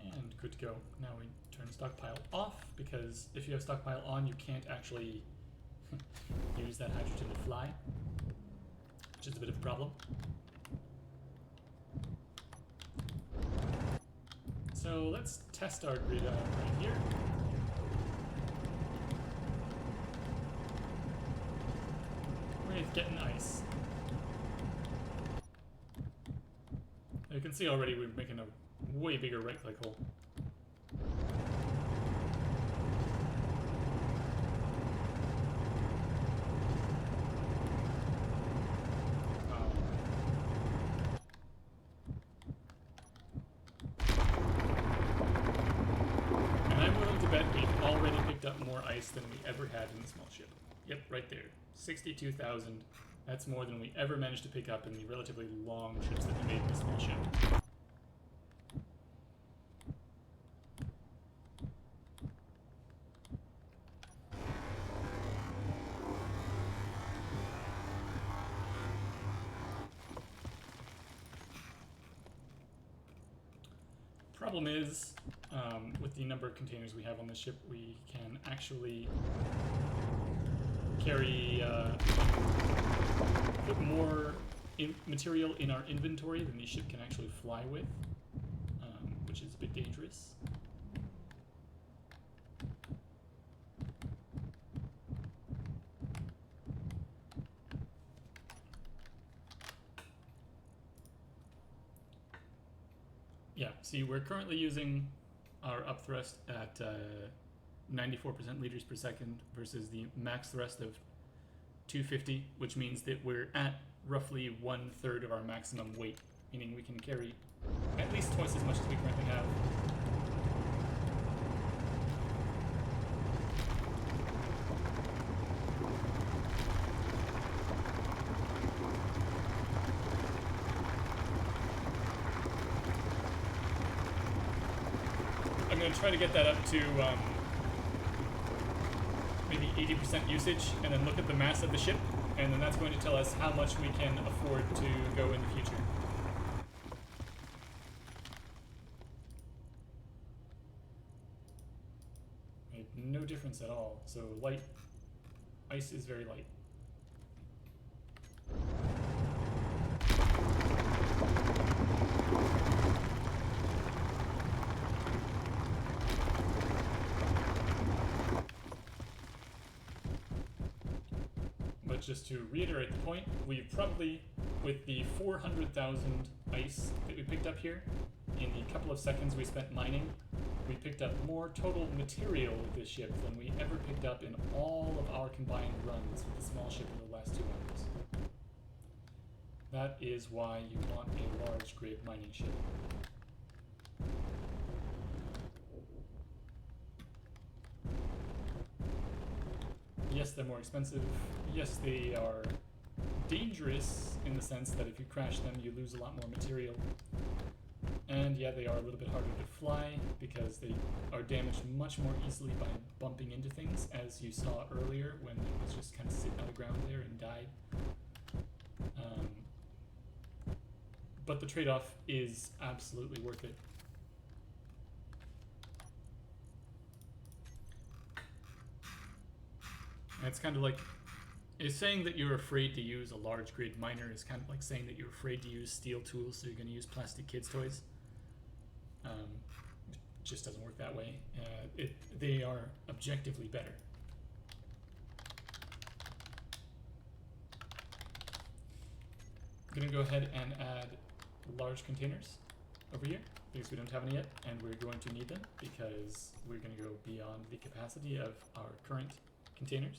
And good to go. Now we turn stockpile off, because if you have stockpile on, you can't actually use that hydrogen to fly, which is a bit of a problem. So let's test our grid out right here. We're getting ice. You can see already we're making a way bigger right-click hole. More ice than we ever had in the small ship. Yep, right there. 62,000. That's more than we ever managed to pick up in the relatively long trips that we made in the small ship. Problem is, with the number of containers we have on the ship, we can actually carry put more material in our inventory than the ship can actually fly with, which is a bit dangerous. Yeah, see, we're currently using our up thrust at 94% liters per second versus the max thrust of 250, which means that we're at roughly 1/3 of our maximum weight, meaning we can carry at least twice as much as we currently have. I'm going to try to get that up to maybe 80% usage, and then look at the mass of the ship, and then that's going to tell us how much we can afford to go in the future. Made no difference at all. So light, ice is very light. Just to reiterate the point, we've probably, with the 400,000 ice that we picked up here, in the couple of seconds we spent mining, we picked up more total material with this ship than we ever picked up in all of our combined runs with the small ship in the last 2 hours. That is why you want a large grid mining ship. Yes, they're more expensive. Yes, they are dangerous in the sense that if you crash them, you lose a lot more material. And yeah, they are a little bit harder to fly because they are damaged much more easily by bumping into things, as you saw earlier when it was just kind of sitting on the ground there and died. But the trade-off is absolutely worth it. And it's kind of like Is saying that you're afraid to use a large grid miner is kind of like saying that you're afraid to use steel tools, so you're going to use plastic kids' toys. It just doesn't work that way. They are objectively better. I'm going to go ahead and add large containers over here because we don't have any yet, and we're going to need them because we're going to go beyond the capacity of our current containers.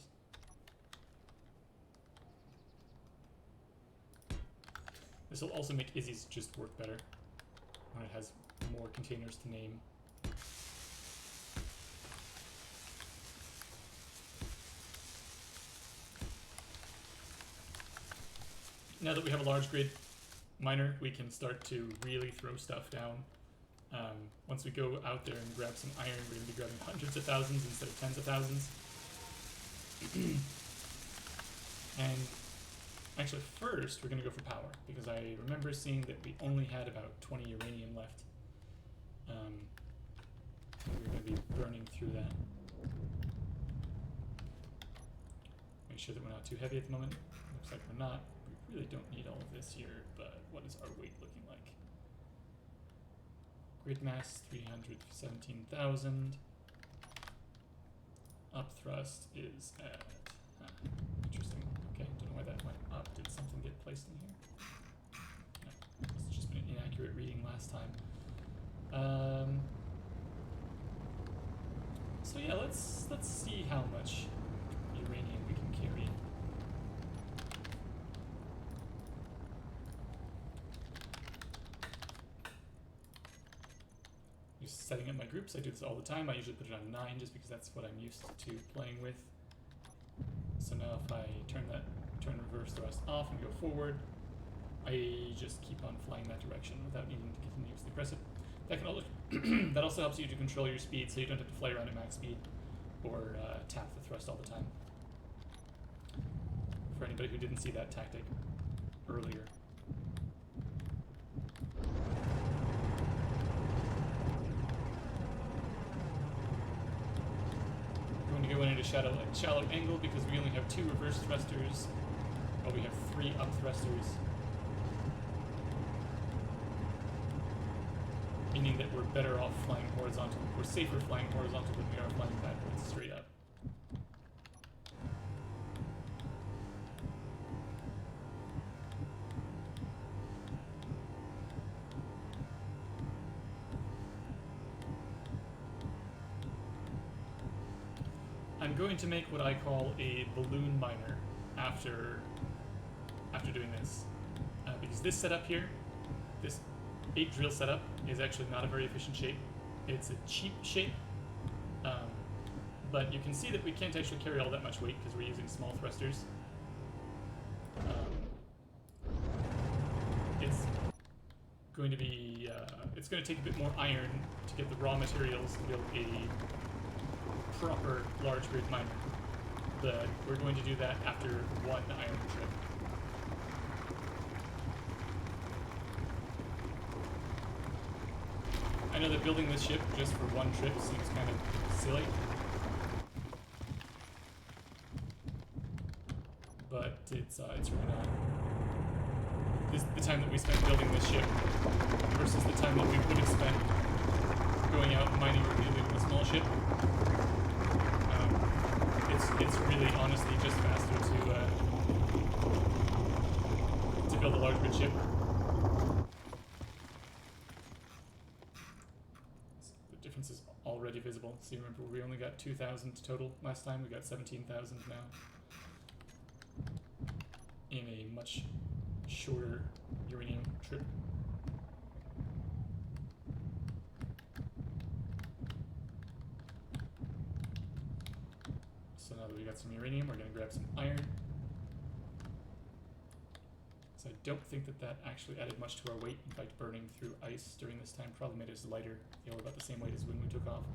This will also make Izzy's just work better when it has more containers to name. Now that we have a large grid miner, we can start to really throw stuff down. Once we go out there and grab some iron, we're going to be grabbing hundreds of thousands instead of tens of thousands. And actually, first, we're going to go for power, because I remember seeing that we only had about 20 uranium left. We're going to be burning through that. Make sure that we're not too heavy at the moment. Looks like we're not. We really don't need all of this here, but what is our weight looking like? Grid mass, 317,000. Up thrust is at... interesting. Okay, don't know why that went up. Did something get placed in here? No, it's just been an inaccurate reading last time. So yeah, let's see how much uranium we can carry. Just setting up my groups. I do this all the time. I usually put it on 9 just because that's what I'm used to playing with. So now if I turn reverse thrust off and go forward, I just keep on flying that direction without needing to continuously press it. That can also that also helps you to control your speed, so you don't have to fly around at max speed or tap the thrust all the time. For anybody who didn't see that tactic earlier. Going to go in at a shallow angle because we only have 2 reverse thrusters. Well, we have 3 up thrusters. Meaning that we're better off flying horizontal. We're safer flying horizontal than we are flying backwards, straight up. I'm going to make what I call a balloon miner after doing this. Because this setup here, this 8 drill setup, is actually not a very efficient shape. It's a cheap shape, but you can see that we can't actually carry all that much weight because we're using small thrusters. It's going to be, it's going to take a bit more iron to get the raw materials to build a proper large grid miner, but we're going to do that after 1 iron trip. I know that building this ship just for 1 trip seems kind of silly, but it's really not. The time that we spent building this ship versus the time that we would have spent going out and mining or dealing with a small ship, it's really honestly just faster to build a large grid ship. Is already visible. So you remember we only got 2,000 total last time. We got 17,000 now in a much shorter uranium trip. So now that we got some uranium, we're going to grab some iron. So I don't think that actually added much to our weight. In fact, burning through ice during this time probably made us lighter. They were about the same weight as when we took off.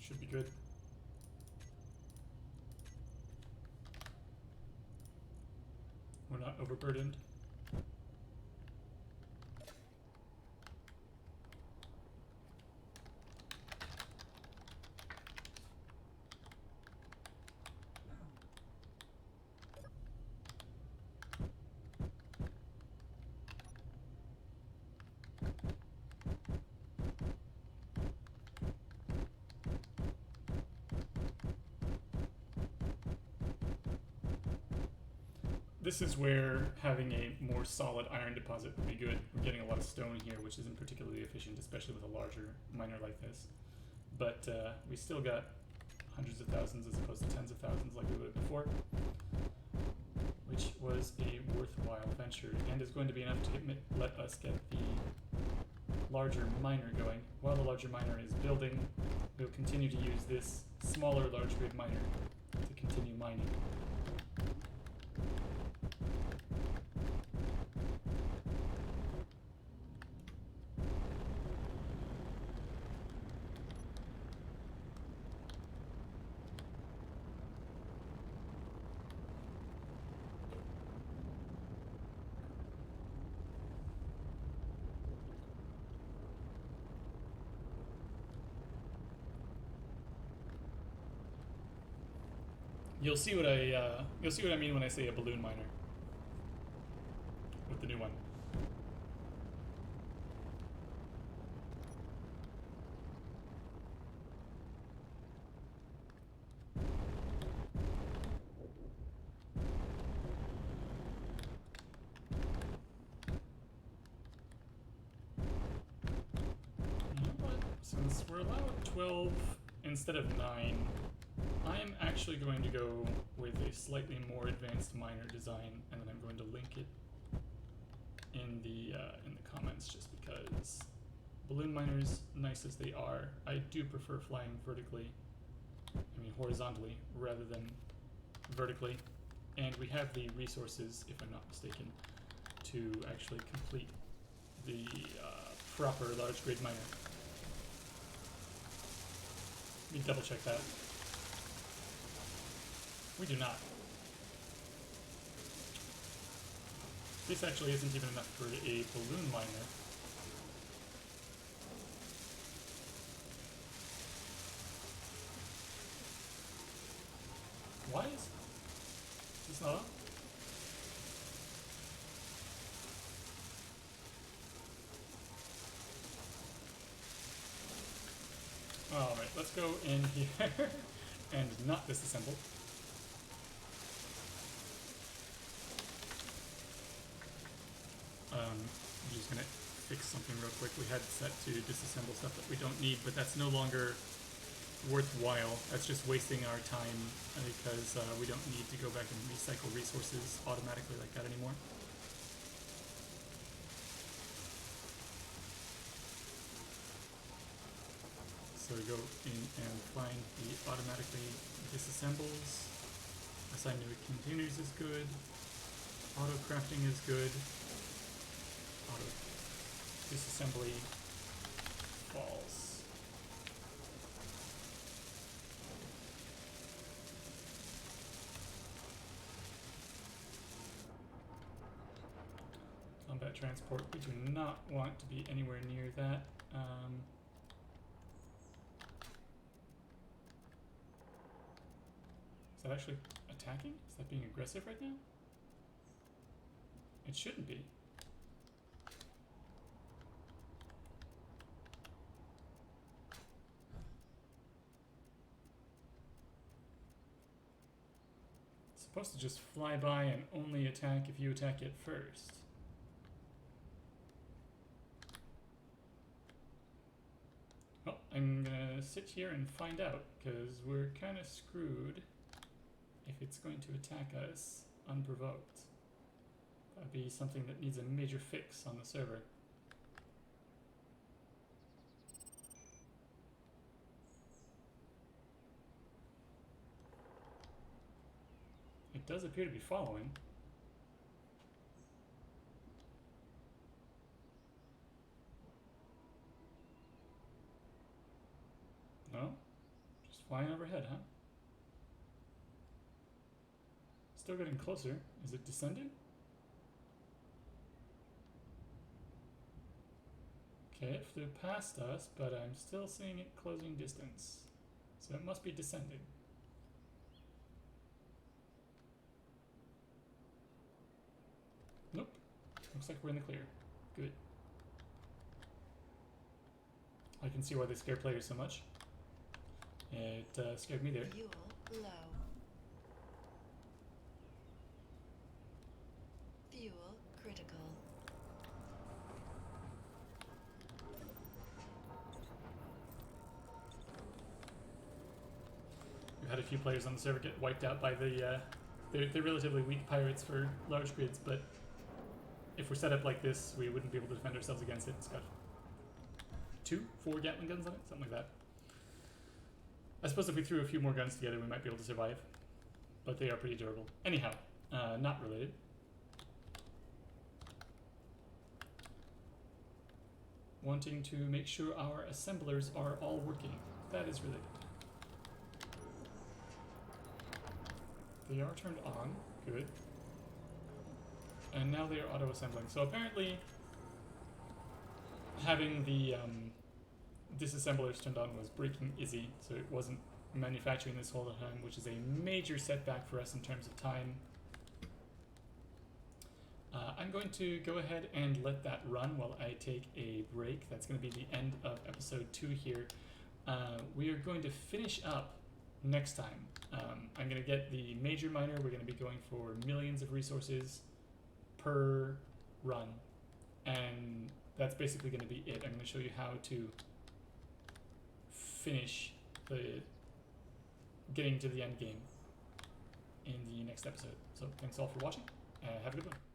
Should be good. We're not overburdened. This is where having a more solid iron deposit would be good. We're getting a lot of stone here, which isn't particularly efficient, especially with a larger miner like this. But we still got hundreds of thousands as opposed to tens of thousands like we would before, which was a worthwhile venture and is going to be enough to let us get the larger miner going. While the larger miner is building, we'll continue to use this smaller large grid miner to continue mining. You'll see what I mean when I say a balloon miner with the new one. You know what? Since we're allowed 12 instead of 9, I'm actually going to go with a slightly more advanced miner design, and then I'm going to link it in the comments just because balloon miners, nice as they are, I do prefer flying vertically, I mean horizontally, rather than vertically, and we have the resources, if I'm not mistaken, to actually complete the proper large grid miner. Let me double check that. We do not. This actually isn't even enough for a balloon miner. Why is this not on? Alright, let's go in here and not disassemble. I'm just gonna fix something real quick. We had set to disassemble stuff that we don't need, but that's no longer worthwhile. That's just wasting our time because we don't need to go back and recycle resources automatically like that anymore. So we go in and find the automatically disassembles. Assign new containers is good. Auto crafting is good. Auto disassembly false. Combat transport, we do not want to be anywhere near that. Is that actually attacking? Is that being aggressive right now? It shouldn't be. It's supposed to just fly by and only attack if you attack it first. Well, I'm gonna sit here and find out, because we're kind of screwed if it's going to attack us unprovoked. That'd be something that needs a major fix on the server. It does appear to be following. No? Flying overhead, huh? Still getting closer. Is it descending? Okay, it flew past us, but I'm still seeing it closing distance. So it must be descending. Nope. Looks like we're in the clear. Good. I can see why they scare players so much. It scared me there. Fuel low. Fuel critical. We've had a few players on the server get wiped out by the they're relatively weak pirates for large grids, but if we're set up like this, we wouldn't be able to defend ourselves against it. It's got 4 Gatling guns on it, something like that. I suppose if we threw a few more guns together, we might be able to survive, but they are pretty durable. Anyhow, not related. Wanting to make sure our assemblers are all working. That is related. They are turned on. Good. And now they are auto-assembling. So apparently, having the disassemblers turned on was breaking Izzy, so it wasn't manufacturing this whole time, which is a major setback for us in terms of time. I'm going to go ahead and let that run while I take a break. That's going to be the end of episode 2 here. We are going to finish up next time. I'm going to get the major miner. We're going to be going for millions of resources per run, and that's basically going to be it. I'm going to show you how to finish getting to the end game in the next episode. So thanks all for watching. Have a good one.